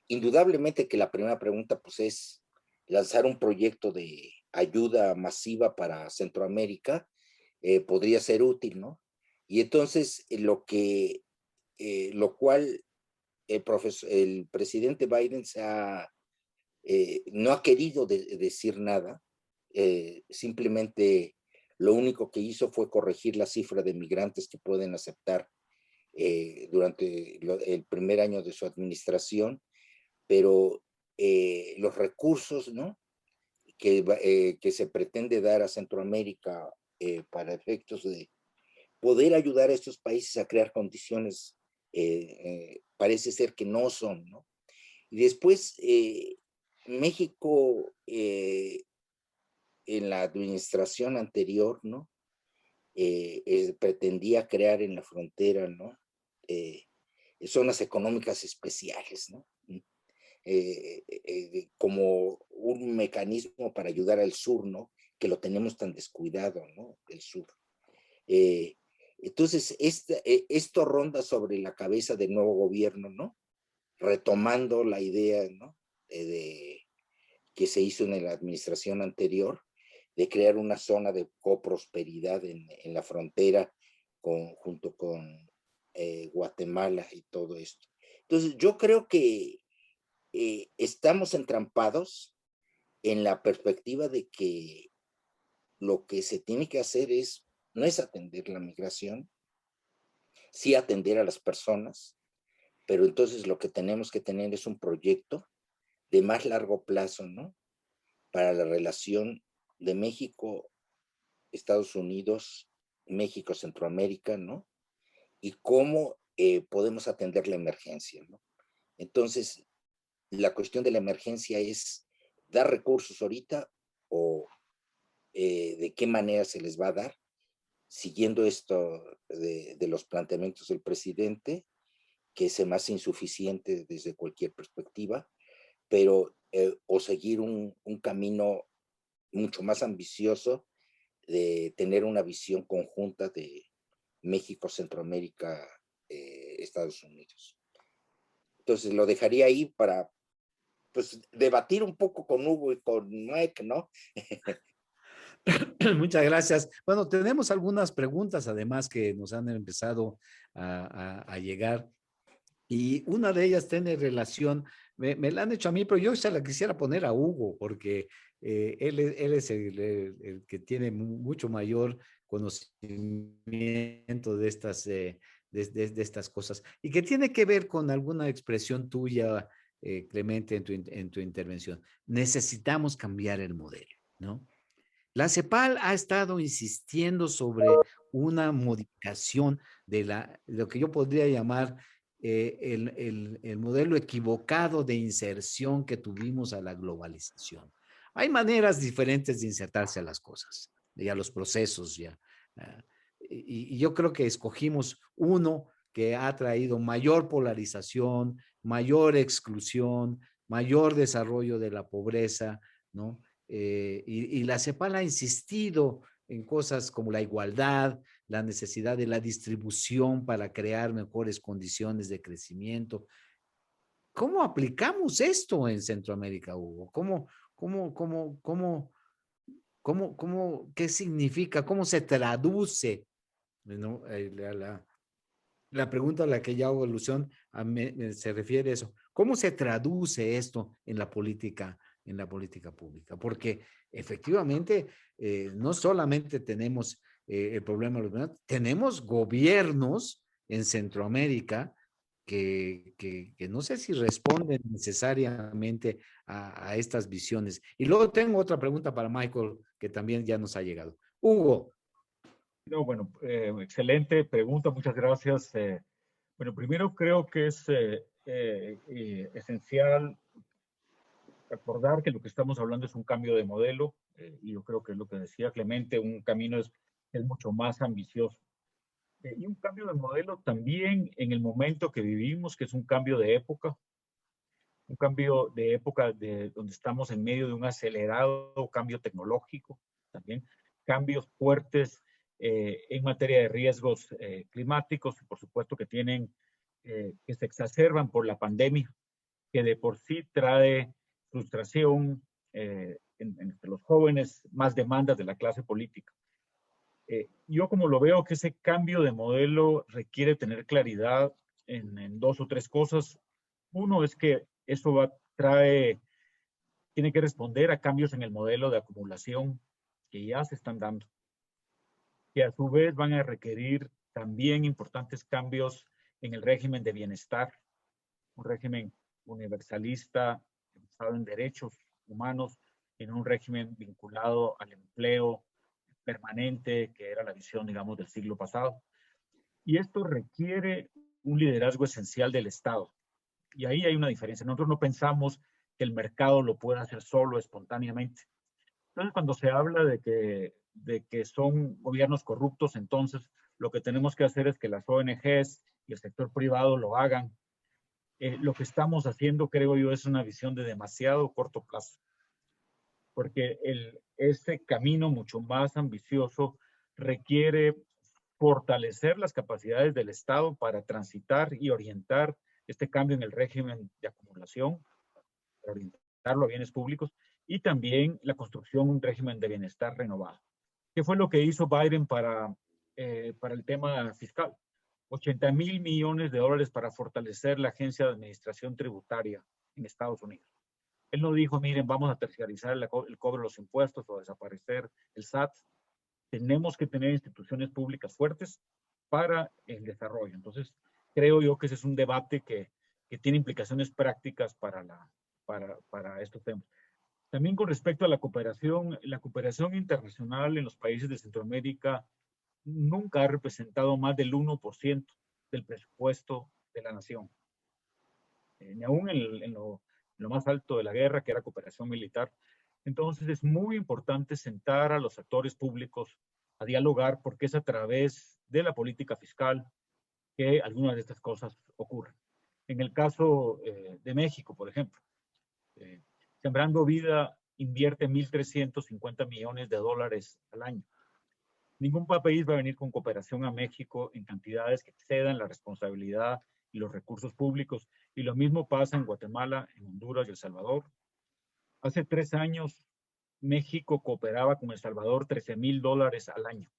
Indudablemente que la primera pregunta, pues, es lanzar un proyecto de ayuda masiva para Centroamérica, podría ser útil, ¿no? Y entonces, lo cual el presidente Biden no ha querido decir nada, simplemente lo único que hizo fue corregir la cifra de migrantes que pueden aceptar durante el primer año de su administración, pero los recursos, ¿no? que se pretende dar a Centroamérica para efectos de poder ayudar a estos países a crear condiciones, parece ser que no son, ¿no? Y después, México, en la administración anterior, ¿no? Pretendía crear en la frontera, ¿no? Zonas económicas especiales, ¿no? Como un mecanismo para ayudar al sur, ¿no? Que lo tenemos tan descuidado, ¿no? El sur. Entonces, esto ronda sobre la cabeza del nuevo gobierno, ¿no? Retomando la idea, ¿no? Que se hizo en la administración anterior, de crear una zona de coprosperidad en la frontera junto con Guatemala y todo esto. Entonces, yo creo que estamos entrampados en la perspectiva de que lo que se tiene que hacer no es atender la migración, sí atender a las personas, pero entonces lo que tenemos que tener es un proyecto de más largo plazo, ¿no? Para la relación de México, Estados Unidos, México, Centroamérica, ¿no? Y cómo podemos atender la emergencia, ¿no? Entonces, la cuestión de la emergencia es dar recursos ahorita o de qué manera se les va a dar, siguiendo esto de los planteamientos del presidente, que es más insuficiente desde cualquier perspectiva, pero o seguir un camino mucho más ambicioso de tener una visión conjunta de México, Centroamérica, Estados Unidos. Entonces lo dejaría ahí para, pues, debatir un poco con Hugo y con Mike, ¿no? Muchas gracias. Bueno, tenemos algunas preguntas además que nos han empezado a llegar. Y una de ellas tiene relación, me la han hecho a mí, pero yo se la quisiera poner a Hugo, porque él es el que tiene mucho mayor conocimiento de estas, de estas cosas, y que tiene que ver con alguna expresión tuya, Clemente, en tu intervención. Necesitamos cambiar el modelo, ¿no? La CEPAL ha estado insistiendo sobre una modificación de lo que yo podría llamar el modelo equivocado de inserción que tuvimos a la globalización. Hay maneras diferentes de insertarse a las cosas y a los procesos ya. Y yo creo que escogimos uno que ha traído mayor polarización, mayor exclusión, mayor desarrollo de la pobreza, ¿no? Y la CEPAL ha insistido en cosas como la igualdad, la necesidad de la distribución para crear mejores condiciones de crecimiento. ¿Cómo aplicamos esto en Centroamérica, Hugo? ¿Qué significa? ¿Cómo se traduce? ¿No? La pregunta a la que ya hago alusión se refiere a eso. ¿Cómo se traduce esto en la política pública? Porque efectivamente no solamente tenemos el problema de los migrantes, tenemos gobiernos en Centroamérica que no sé si responden necesariamente a estas visiones. Y luego tengo otra pregunta para Michael, que también ya nos ha llegado. Hugo. No, bueno, excelente pregunta, muchas gracias. Bueno, primero creo que es esencial recordar que lo que estamos hablando es un cambio de modelo, y yo creo que es lo que decía Clemente, un camino es mucho más ambicioso. Y un cambio de modelo también en el momento que vivimos, que es un cambio de época, donde estamos en medio de un acelerado cambio tecnológico, también cambios fuertes en materia de riesgos climáticos, por supuesto que que se exacerban por la pandemia, que de por sí trae frustración entre los jóvenes, más demandas de la clase política. Yo como lo veo que ese cambio de modelo requiere tener claridad en dos o tres cosas. Uno es que eso tiene que responder a cambios en el modelo de acumulación que ya se están dando, que a su vez van a requerir también importantes cambios en el régimen de bienestar, un régimen universalista, basado en derechos humanos, en un régimen vinculado al empleo permanente, que era la visión, digamos, del siglo pasado. Y esto requiere un liderazgo esencial del Estado. Y ahí hay una diferencia. Nosotros no pensamos que el mercado lo pueda hacer solo, espontáneamente. Entonces, cuando se habla de que son gobiernos corruptos, entonces lo que tenemos que hacer es que las ONGs y el sector privado lo hagan. Lo que estamos haciendo, creo yo, es una visión de demasiado corto plazo, porque este camino mucho más ambicioso requiere fortalecer las capacidades del Estado para transitar y orientar este cambio en el régimen de acumulación, para orientarlo a bienes públicos, y también la construcción de un régimen de bienestar renovado. ¿Qué fue lo que hizo Biden para el tema fiscal? 80,000 millones de dólares para fortalecer la Agencia de Administración Tributaria en Estados Unidos. Él no dijo, miren, vamos a terciarizar el cobro de los impuestos o desaparecer el SAT. Tenemos que tener instituciones públicas fuertes para el desarrollo. Entonces, creo yo que ese es un debate que tiene implicaciones prácticas para estos temas. También con respecto a la cooperación internacional en los países de Centroamérica nunca ha representado más del 1% del presupuesto de la nación. Ni aún en lo más alto de la guerra, que era cooperación militar. Entonces es muy importante sentar a los actores públicos a dialogar, porque es a través de la política fiscal que algunas de estas cosas ocurren. En el caso de México, por ejemplo, Sembrando Vida invierte 1.350 millones de dólares al año. Ningún país va a venir con cooperación a México en cantidades que excedan la responsabilidad y los recursos públicos. Y lo mismo pasa en Guatemala, en Honduras y El Salvador. Hace 3 años, México cooperaba con El Salvador $13,000 al año.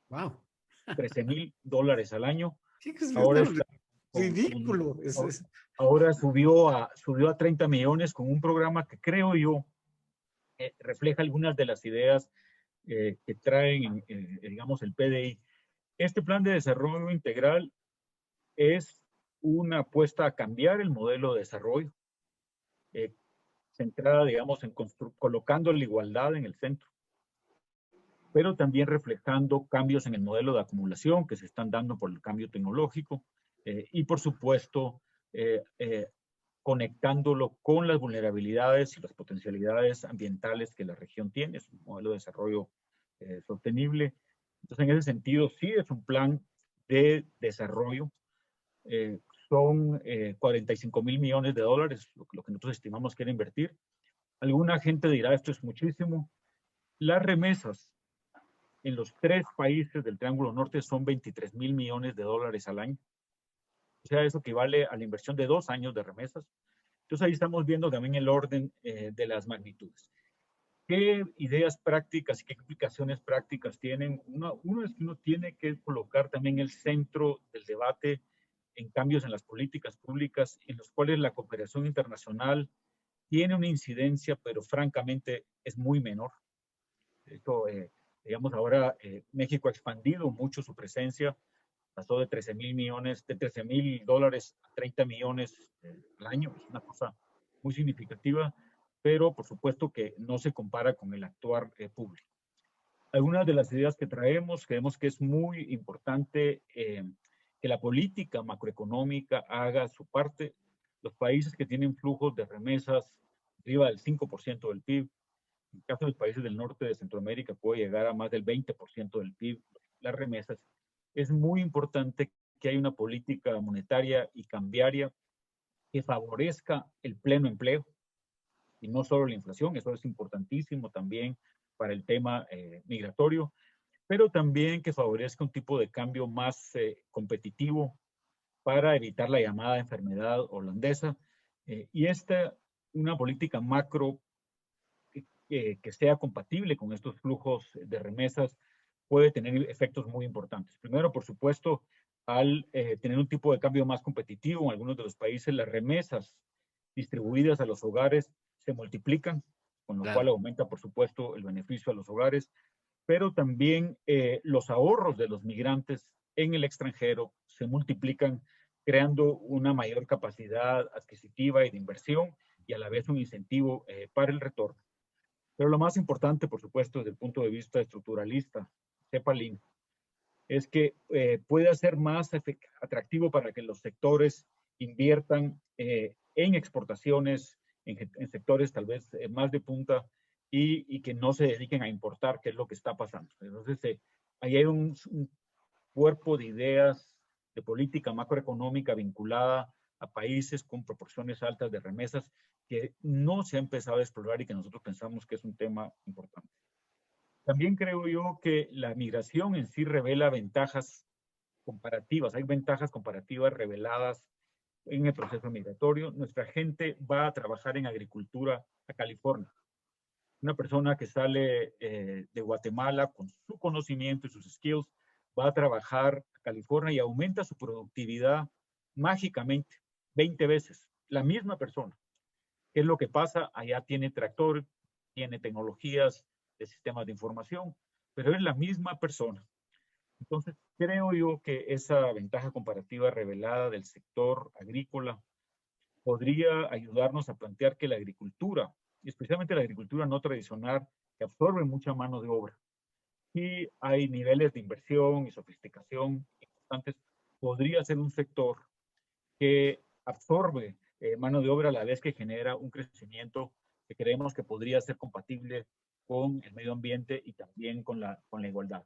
¡Wow! $13,000 al año. Sí, es ahora está ridículo. Ahora subió a 30 millones con un programa que creo yo refleja algunas de las ideas que traen, digamos, el PDI. Este plan de desarrollo integral es una apuesta a cambiar el modelo de desarrollo, centrada, digamos, en colocando la igualdad en el centro, pero también reflejando cambios en el modelo de acumulación que se están dando por el cambio tecnológico, y por supuesto, conectándolo con las vulnerabilidades y las potencialidades ambientales que la región tiene. Es un modelo de desarrollo sostenible. Entonces, en ese sentido, sí es un plan de desarrollo son 45.000 millones de dólares, lo que nosotros estimamos que era invertir. Alguna gente dirá, esto es muchísimo. Las remesas en los 3 países del Triángulo Norte son 23.000 millones de dólares al año. O sea, eso equivale a la inversión de 2 años de remesas. Entonces ahí estamos viendo también el orden de las magnitudes. ¿Qué ideas prácticas y qué implicaciones prácticas tienen? Uno es que uno tiene que colocar también el centro del debate en cambios en las políticas públicas, en los cuales la cooperación internacional tiene una incidencia, pero francamente es muy menor. Esto, digamos, ahora México ha expandido mucho su presencia, pasó de 13.000 dólares a 30 millones al año, es una cosa muy significativa, pero por supuesto que no se compara con el actuar público. Algunas de las ideas que traemos, creemos que es muy importante que la política macroeconómica haga su parte. Los países que tienen flujos de remesas arriba del 5% del PIB, en el caso de los países del norte de Centroamérica puede llegar a más del 20% del PIB, las remesas. Es muy importante que haya una política monetaria y cambiaria que favorezca el pleno empleo y no solo la inflación, eso es importantísimo también para el tema migratorio, pero también que favorezca un tipo de cambio más competitivo para evitar la llamada enfermedad holandesa. Y una política macro que sea compatible con estos flujos de remesas puede tener efectos muy importantes. Primero, por supuesto, al tener un tipo de cambio más competitivo en algunos de los países, las remesas distribuidas a los hogares se multiplican, con lo cual aumenta, por supuesto, el beneficio a los hogares, pero también los ahorros de los migrantes en el extranjero se multiplican, creando una mayor capacidad adquisitiva y de inversión y a la vez un incentivo para el retorno. Pero lo más importante, por supuesto, desde el punto de vista estructuralista, CEPALIN, es que pueda ser más atractivo para que los sectores inviertan en exportaciones, en sectores tal vez más de punta y que no se dediquen a importar, que es lo que está pasando. Entonces, ahí hay un cuerpo de ideas de política macroeconómica vinculada a países con proporciones altas de remesas que no se ha empezado a explorar y que nosotros pensamos que es un tema importante. También creo yo que la migración en sí revela ventajas comparativas. Hay ventajas comparativas reveladas en el proceso migratorio. Nuestra gente va a trabajar en agricultura a California. Una persona que sale de Guatemala con su conocimiento y sus skills va a trabajar a California y aumenta su productividad mágicamente 20 veces. La misma persona. ¿Qué es lo que pasa? Allá tiene tractor, tiene tecnologías de sistemas de información, pero es la misma persona. Entonces, creo yo que esa ventaja comparativa revelada del sector agrícola podría ayudarnos a plantear que la agricultura, y especialmente la agricultura no tradicional, que absorbe mucha mano de obra, y hay niveles de inversión y sofisticación importantes, podría ser un sector que absorbe mano de obra a la vez que genera un crecimiento que creemos que podría ser compatible con el medio ambiente y también con la igualdad.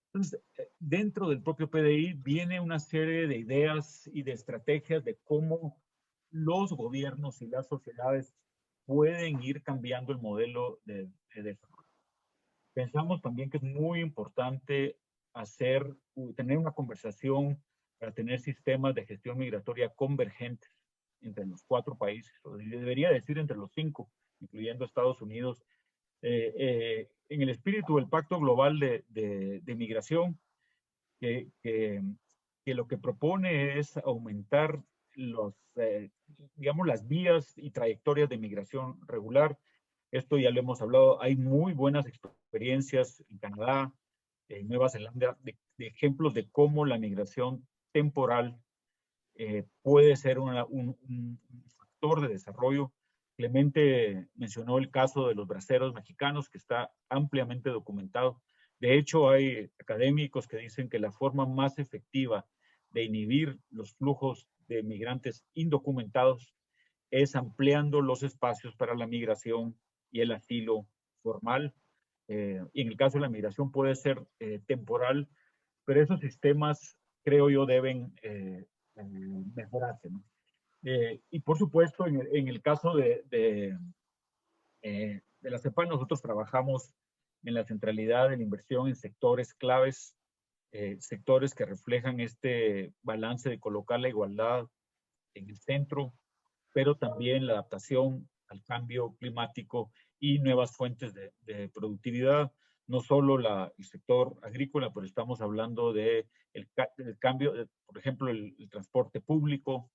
Entonces, dentro del propio PDI viene una serie de ideas y de estrategias de cómo los gobiernos y las sociedades pueden ir cambiando el modelo de desarrollo. Pensamos también que es muy importante tener una conversación para tener sistemas de gestión migratoria convergentes entre los 4 países, o debería decir entre los 5, incluyendo Estados Unidos, en el espíritu del Pacto Global de Migración, que lo que propone es aumentar digamos, las vías y trayectorias de migración regular. Esto ya lo hemos hablado, hay muy buenas experiencias en Canadá, en Nueva Zelanda, de ejemplos de cómo la migración temporal puede ser un factor de desarrollo. Clemente mencionó el caso de los braceros mexicanos, que está ampliamente documentado. De hecho, hay académicos que dicen que la forma más efectiva de inhibir los flujos de migrantes indocumentados es ampliando los espacios para la migración y el asilo formal. Y en el caso de la migración puede ser temporal, pero esos sistemas, creo yo, deben mejorarse, ¿no? Y por supuesto, en el caso de la CEPAL, nosotros trabajamos en la centralidad de la inversión en sectores claves, sectores que reflejan este balance de colocar la igualdad en el centro, pero también la adaptación al cambio climático y nuevas fuentes de productividad. No solo el sector agrícola, pero estamos hablando del cambio, por ejemplo, el transporte público,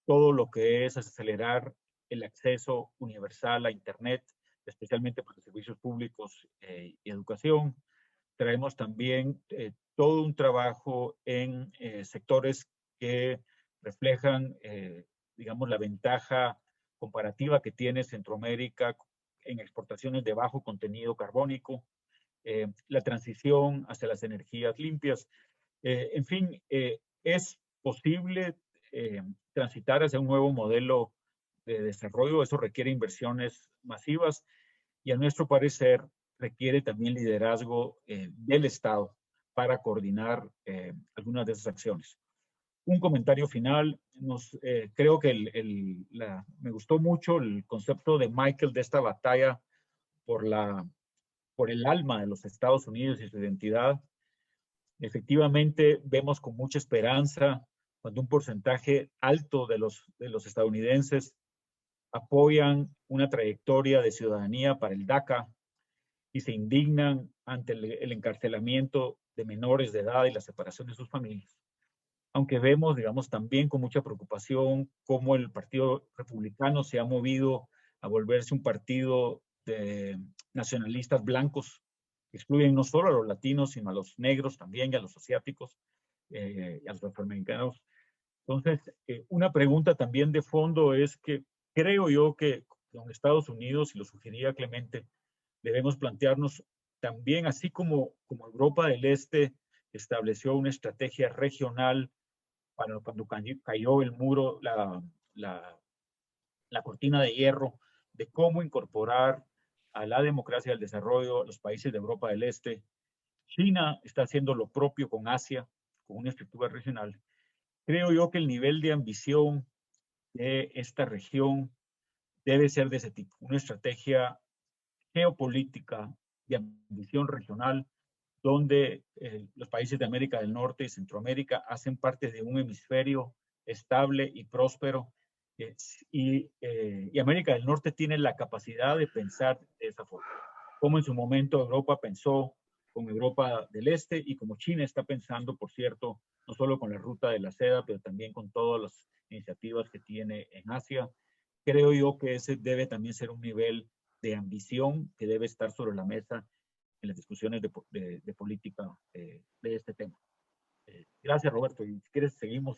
todo lo que es acelerar el acceso universal a Internet, especialmente para servicios públicos y educación. Traemos también todo un trabajo en sectores que reflejan, digamos, la ventaja comparativa que tiene Centroamérica en exportaciones de bajo contenido carbónico, la transición hacia las energías limpias. En fin, es posible transitar hacia un nuevo modelo de desarrollo. Eso requiere inversiones masivas y a nuestro parecer requiere también liderazgo del Estado para coordinar algunas de esas acciones. Un comentario final. Creo que me gustó mucho el concepto de Michael de esta batalla por el alma de los Estados Unidos y su identidad. Efectivamente, vemos con mucha esperanza cuando un porcentaje alto de los estadounidenses apoyan una trayectoria de ciudadanía para el DACA y se indignan ante el encarcelamiento de menores de edad y la separación de sus familias. Aunque vemos, digamos, también con mucha preocupación cómo el Partido Republicano se ha movido a volverse un partido de nacionalistas blancos, que excluyen no solo a los latinos, sino a los negros también, y a los asiáticos, y a los afroamericanos. Entonces, una pregunta también de fondo es que creo yo que con Estados Unidos, y lo sugería Clemente, debemos plantearnos también, así como Europa del Este estableció una estrategia regional para cuando cayó el muro, la cortina de hierro, de cómo incorporar a la democracia y al desarrollo a los países de Europa del Este. China está haciendo lo propio con Asia, con una estructura regional. Creo yo que el nivel de ambición de esta región debe ser de ese tipo, una estrategia geopolítica de ambición regional, donde los países de América del Norte y Centroamérica hacen parte de un hemisferio estable y próspero, y América del Norte tiene la capacidad de pensar de esa forma, como en su momento Europa pensó con Europa del Este y como China está pensando, por cierto, no solo con la ruta de la seda, pero también con todas las iniciativas que tiene en Asia. Creo yo que ese debe también ser un nivel de ambición que debe estar sobre la mesa en las discusiones de política de este tema. Gracias, Roberto. Y si quieres, seguimos.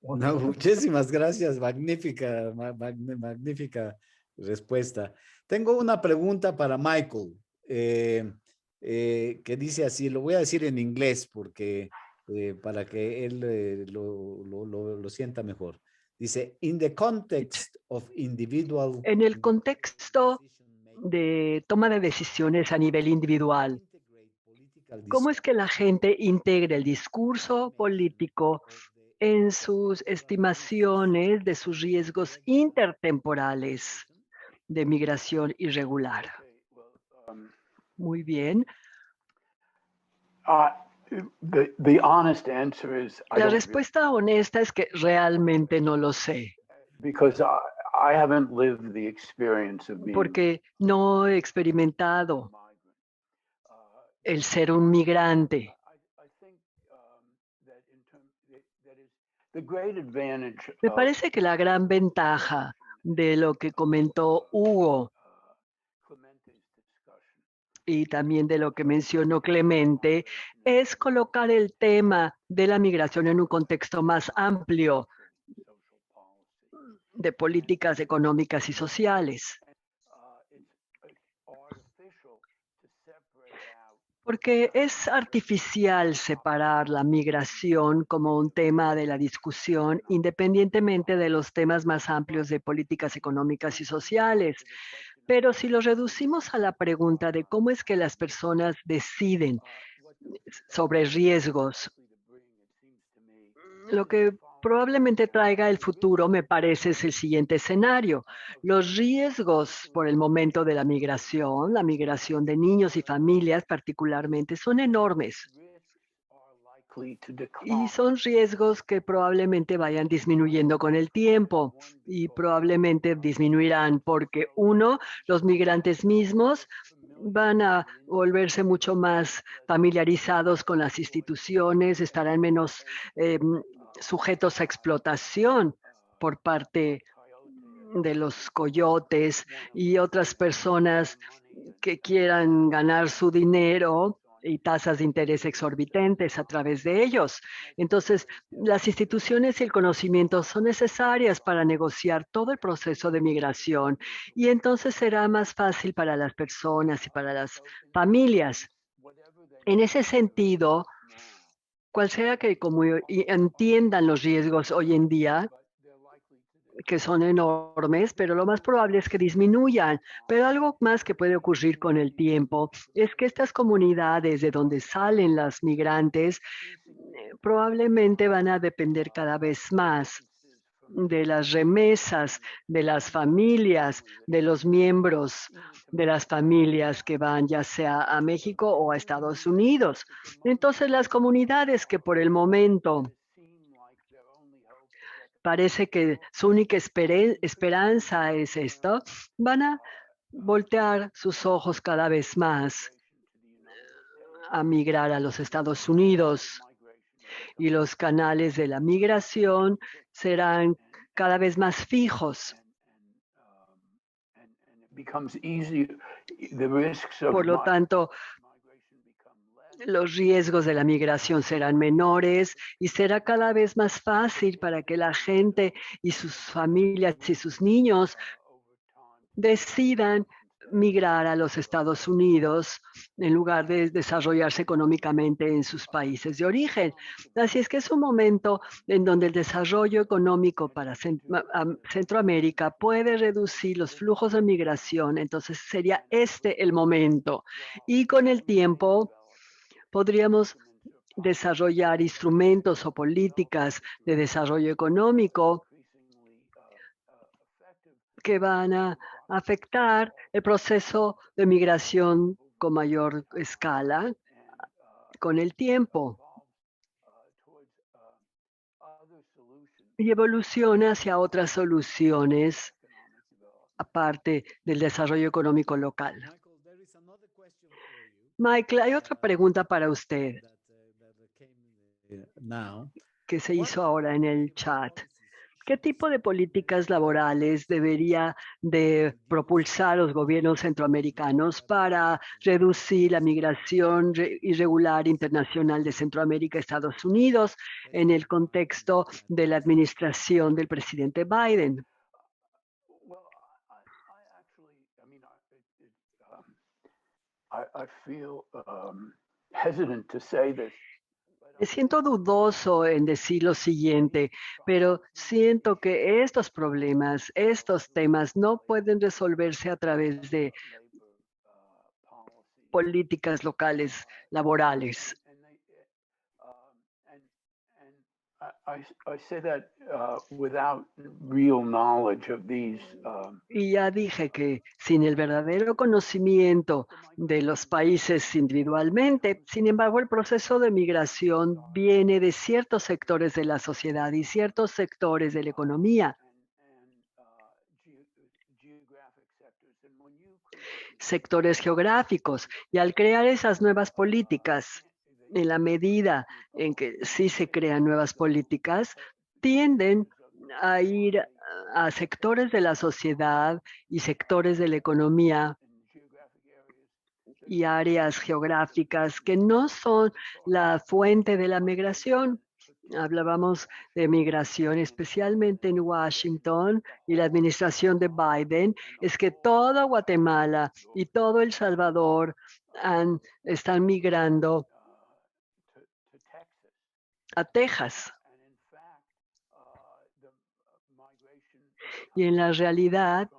No, muchísimas gracias. Magnífica, magnífica respuesta. Tengo una pregunta para Michael, que dice así, lo voy a decir en inglés porque para que él lo sienta mejor. Dice, in the context of individual... En el contexto de toma de decisiones a nivel individual, ¿cómo es que la gente integra el discurso político en sus estimaciones de sus riesgos intertemporales de migración irregular? Muy bien. The honest answer is La respuesta honesta es que realmente no lo sé. Because I haven't lived the experience of being Porque no he experimentado el ser un migrante. Me parece que la gran ventaja de lo que comentó Hugo y también de lo que mencionó Clemente es colocar el tema de la migración en un contexto más amplio de políticas económicas y sociales. Porque es artificial separar la migración como un tema de la discusión independientemente de los temas más amplios de políticas económicas y sociales. Pero si lo reducimos a la pregunta de cómo es que las personas deciden sobre riesgos, lo que probablemente traiga el futuro, me parece, es el siguiente escenario. Los riesgos por el momento de la migración de niños y familias particularmente, son enormes. Y son riesgos que probablemente vayan disminuyendo con el tiempo y probablemente disminuirán porque, uno, los migrantes mismos van a volverse mucho más familiarizados con las instituciones, estarán menos sujetos a explotación por parte de los coyotes y otras personas que quieran ganar su dinero y tasas de interés exorbitantes a través de ellos. Entonces, las instituciones y el conocimiento son necesarias para negociar todo el proceso de migración y entonces será más fácil para las personas y para las familias. En ese sentido, cual sea que como entiendan los riesgos hoy en día, que son enormes, pero lo más probable es que disminuyan. Pero algo más que puede ocurrir con el tiempo es que estas comunidades de donde salen las migrantes probablemente van a depender cada vez más de las remesas de las familias, de los miembros de las familias que van ya sea a México o a Estados Unidos. Entonces, las comunidades que por el momento parece que su única esperanza es esto, van a voltear sus ojos cada vez más a migrar a los Estados Unidos y los canales de la migración serán cada vez más fijos. Por lo tanto, los riesgos de la migración serán menores y será cada vez más fácil para que la gente y sus familias y sus niños decidan migrar a los Estados Unidos en lugar de desarrollarse económicamente en sus países de origen. Así es que es un momento en donde el desarrollo económico para Centroamérica puede reducir los flujos de migración. Entonces sería este el momento. Y con el tiempo podríamos desarrollar instrumentos o políticas de desarrollo económico que van a afectar el proceso de migración con mayor escala con el tiempo y evoluciona hacia otras soluciones aparte del desarrollo económico local. Michael, hay otra pregunta para usted que se hizo ahora en el chat. ¿Qué tipo de políticas laborales debería de propulsar los gobiernos centroamericanos para reducir la migración irregular internacional de Centroamérica a Estados Unidos en el contexto de la administración del presidente Biden? Me siento dudoso en decir lo siguiente, pero siento que estos problemas, estos temas no pueden resolverse a través de políticas locales laborales. Y ya dije que sin el verdadero conocimiento de los países individualmente, sin embargo, el proceso de migración viene de ciertos sectores de la sociedad y ciertos sectores de la economía. Sectores geográficos. Y al crear esas nuevas políticas, en la medida en que sí se crean nuevas políticas, tienden a ir a sectores de la sociedad y sectores de la economía y áreas geográficas que no son la fuente de la migración. Hablábamos de migración, especialmente en Washington y la administración de Biden, es que toda Guatemala y todo El Salvador están migrando a Texas. Y en la realidad,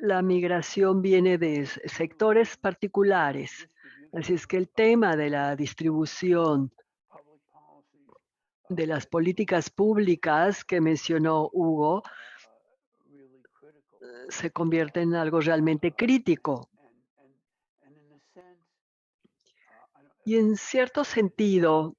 la migración viene de sectores particulares. Así es que el tema de la distribución de las políticas públicas que mencionó Hugo se convierte en algo realmente crítico. Y en cierto sentido,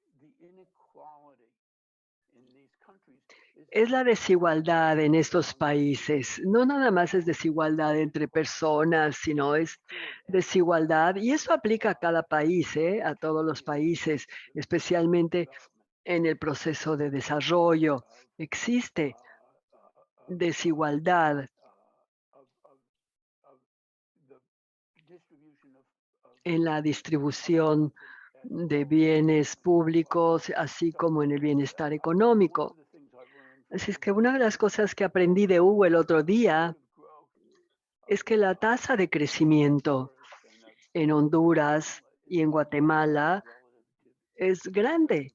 es la desigualdad en estos países. No nada más es desigualdad entre personas, sino es desigualdad. Y eso aplica a cada país, a todos los países, especialmente en el proceso de desarrollo. Existe desigualdad en la distribución de bienes públicos, así como en el bienestar económico. Así es que una de las cosas que aprendí de Hugo el otro día es que la tasa de crecimiento en Honduras y en Guatemala es grande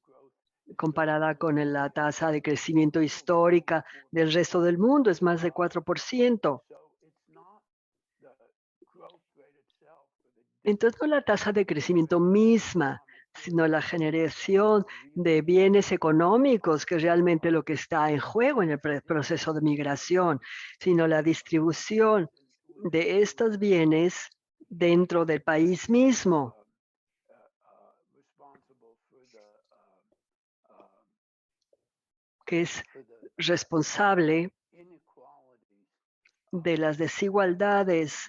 comparada con la tasa de crecimiento histórica del resto del mundo, es más de 4%. Entonces, no la tasa de crecimiento misma, sino la generación de bienes económicos, que es realmente lo que está en juego en el proceso de migración, sino la distribución de estos bienes dentro del país mismo. Que es responsable de las desigualdades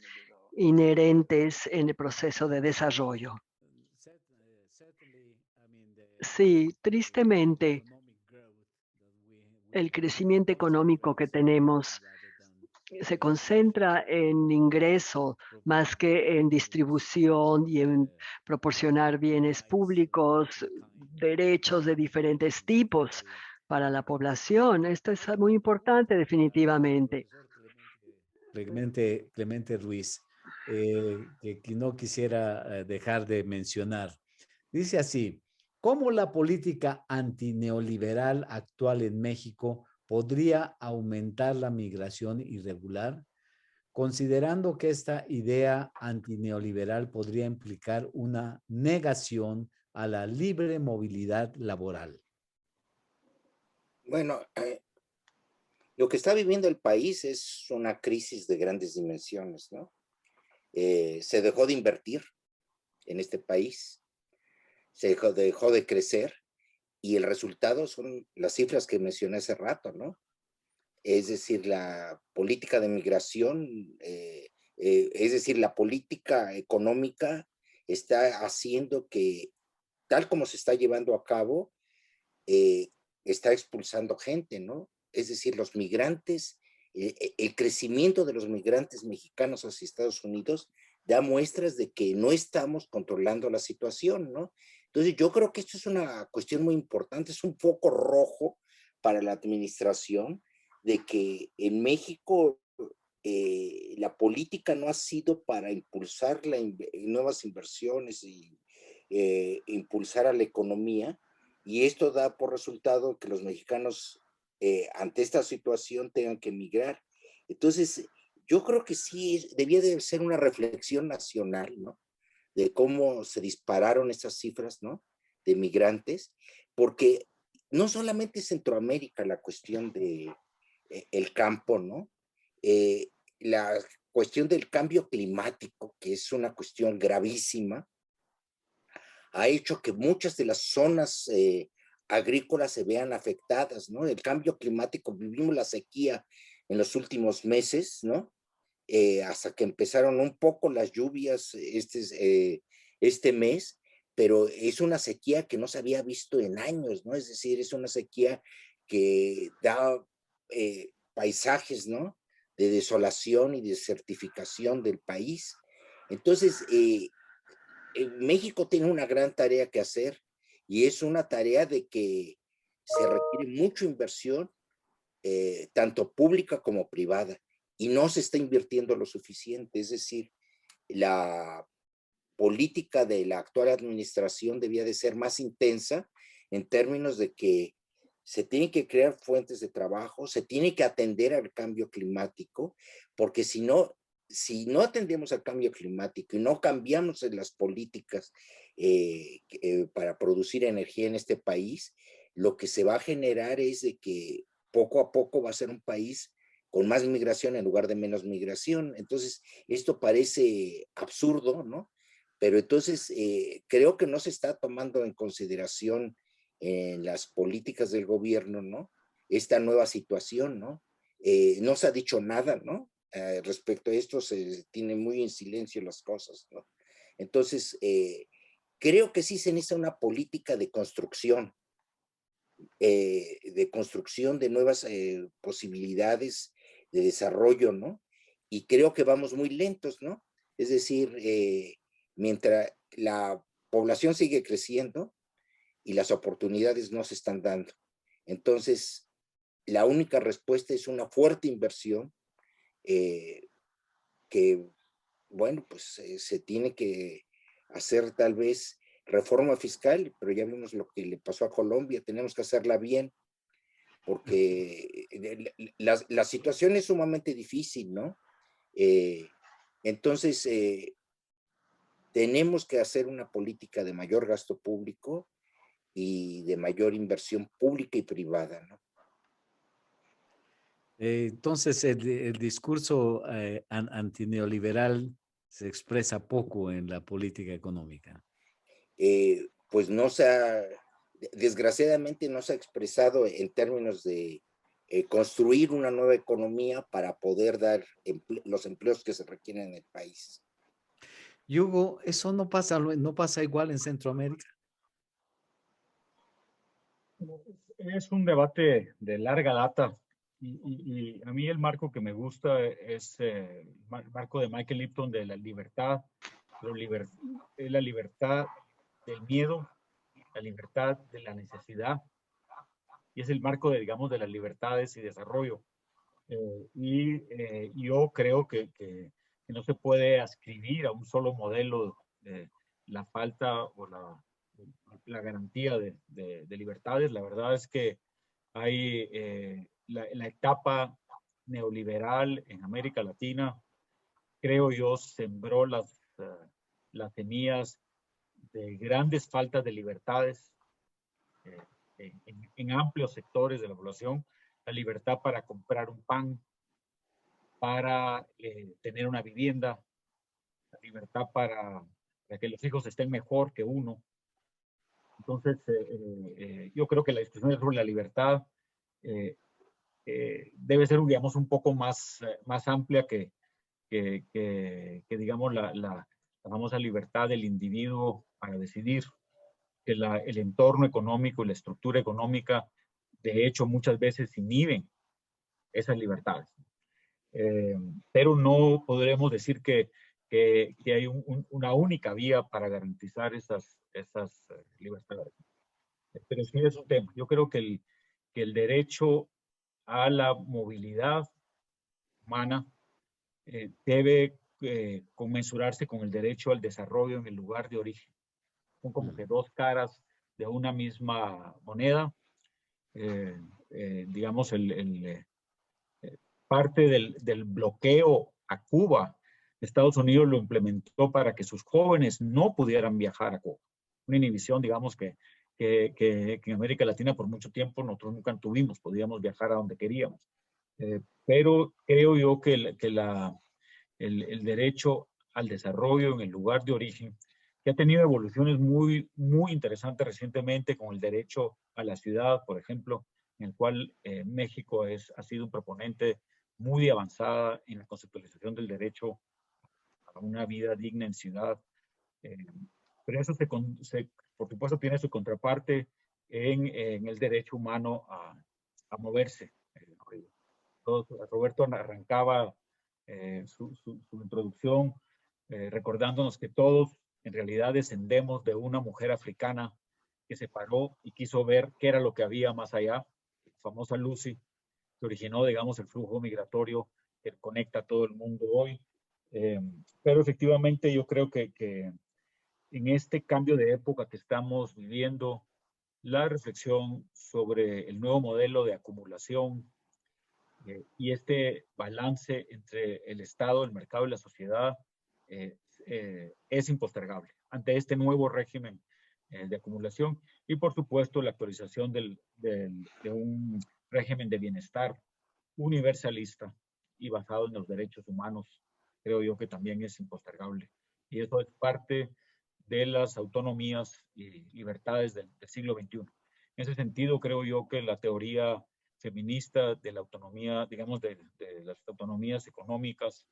inherentes en el proceso de desarrollo. Sí, tristemente, el crecimiento económico que tenemos se concentra en ingreso más que en distribución y en proporcionar bienes públicos, derechos de diferentes tipos para la población. Esto es muy importante definitivamente. Clemente Ruiz, que no quisiera dejar de mencionar. Dice así, ¿cómo la política antineoliberal actual en México podría aumentar la migración irregular? Considerando que esta idea antineoliberal podría implicar una negación a la libre movilidad laboral. Bueno, lo que está viviendo el país es una crisis de grandes dimensiones, ¿no? Se dejó de invertir en este país, se dejó de crecer y el resultado son las cifras que mencioné hace rato, ¿no? Es decir, la política de migración, es decir, la política económica está haciendo que, tal como se está llevando a cabo, está expulsando gente, ¿no? Es decir, los migrantes, el crecimiento de los migrantes mexicanos hacia Estados Unidos da muestras de que no estamos controlando la situación, ¿no? Entonces, yo creo que esto es una cuestión muy importante, es un foco rojo para la administración de que en México la política no ha sido para impulsar nuevas inversiones y impulsar a la economía, y esto da por resultado que los mexicanos ante esta situación tengan que emigrar. Entonces, yo creo que sí debía de ser una reflexión nacional, ¿no? De cómo se dispararon estas cifras, ¿no? De migrantes, porque no solamente es Centroamérica la cuestión de el campo, ¿no? La cuestión del cambio climático, que es una cuestión gravísima, ha hecho que muchas de las zonas agrícolas se vean afectadas, ¿no? El cambio climático, vivimos la sequía en los últimos meses, ¿no? Hasta que empezaron un poco las lluvias este mes, pero es una sequía que no se había visto en años, ¿no? Es decir, es una sequía que da paisajes, ¿no? De desolación y desertificación del país. Entonces, México tiene una gran tarea que hacer y es una tarea de que se requiere mucha inversión, tanto pública como privada, y no se está invirtiendo lo suficiente. Es decir, la política de la actual administración debía de ser más intensa en términos de que se tienen que crear fuentes de trabajo, se tiene que atender al cambio climático, porque si no atendemos al cambio climático y no cambiamos en las políticas para producir energía en este país, lo que se va a generar es de que poco a poco va a ser un país con más migración en lugar de menos migración. Entonces, esto parece absurdo, ¿no? Pero entonces creo que no se está tomando en consideración en las políticas del gobierno, ¿no? Esta nueva situación, ¿no? No se ha dicho nada, ¿no? Respecto a esto se tiene muy en silencio las cosas, ¿no? Entonces, creo que sí se necesita una política de construcción de nuevas posibilidades de desarrollo, ¿no? Y creo que vamos muy lentos, ¿no? Es decir, mientras la población sigue creciendo y las oportunidades no se están dando. Entonces, la única respuesta es una fuerte inversión que, bueno, pues se tiene que hacer tal vez reforma fiscal, pero ya vimos lo que le pasó a Colombia, tenemos que hacerla bien, porque la situación es sumamente difícil, ¿no? Entonces, tenemos que hacer una política de mayor gasto público y de mayor inversión pública y privada, ¿no? Entonces, el discurso antineoliberal se expresa poco en la política económica. Pues no se ha, desgraciadamente no se ha expresado en términos de construir una nueva economía para poder dar los empleos que se requieren en el país. Y Hugo, ¿eso no pasa igual en Centroamérica? Es un debate de larga data y a mí el marco que me gusta es el marco de Michael Lipton de la libertad, pero es la libertad del miedo, la libertad de la necesidad y es el marco de, digamos, de las libertades y desarrollo. Yo creo que no se puede ascribir a un solo modelo la falta o la garantía de libertades. La verdad es que hay la etapa neoliberal en América Latina, creo yo, sembró las semillas de grandes faltas de libertades en amplios sectores de la población, la libertad para comprar un pan, para tener una vivienda, la libertad para que los hijos estén mejor que uno. Entonces, yo creo que la discusión sobre la libertad debe ser, digamos, un poco más amplia que digamos, la famosa libertad del individuo para decidir, que el entorno económico y la estructura económica, de hecho, muchas veces inhiben esas libertades. Pero no podremos decir que hay una única vía para garantizar esas libertades. Pero sí es un tema. Yo creo que el derecho a la movilidad humana debe conmensurarse con el derecho al desarrollo en el lugar de origen. Son como que dos caras de una misma moneda. Digamos, parte del bloqueo a Cuba, Estados Unidos lo implementó para que sus jóvenes no pudieran viajar a Cuba. Una inhibición, digamos, que en América Latina por mucho tiempo nosotros nunca tuvimos, podíamos viajar a donde queríamos. Pero creo yo que el derecho al desarrollo en el lugar de origen, que ha tenido evoluciones muy, muy interesantes recientemente con el derecho a la ciudad, por ejemplo, en el cual México ha sido un proponente muy avanzada en la conceptualización del derecho a una vida digna en ciudad. Pero eso por supuesto tiene su contraparte en el derecho humano a moverse. Roberto arrancaba su introducción recordándonos que todos en realidad descendemos de una mujer africana que se paró y quiso ver qué era lo que había más allá, la famosa Lucy, que originó, digamos, el flujo migratorio que conecta a todo el mundo hoy. Pero efectivamente yo creo que en este cambio de época que estamos viviendo, la reflexión sobre el nuevo modelo de acumulación y este balance entre el Estado, el mercado y la sociedad es impostergable. Ante este nuevo régimen de acumulación, y por supuesto la actualización de un régimen de bienestar universalista y basado en los derechos humanos, creo yo que también es impostergable. Y eso es parte de las autonomías y libertades del siglo XXI. En ese sentido, creo yo que la teoría feminista de la autonomía, digamos, de las autonomías económicas,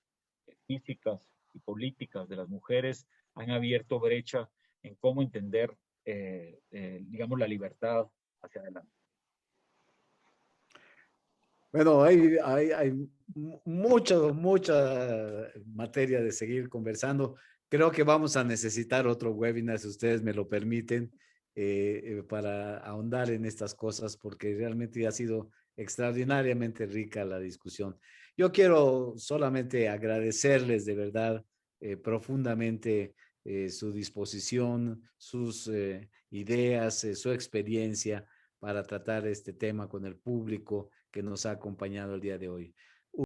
físicas y políticas de las mujeres han abierto brecha en cómo entender, digamos, la libertad hacia adelante. Bueno, hay mucha materia de seguir conversando. Creo que vamos a necesitar otro webinar, si ustedes me lo permiten, para ahondar en estas cosas, porque realmente ha sido extraordinariamente rica la discusión. Yo quiero solamente agradecerles de verdad profundamente su disposición, sus ideas, su experiencia para tratar este tema con el público que nos ha acompañado el día de hoy.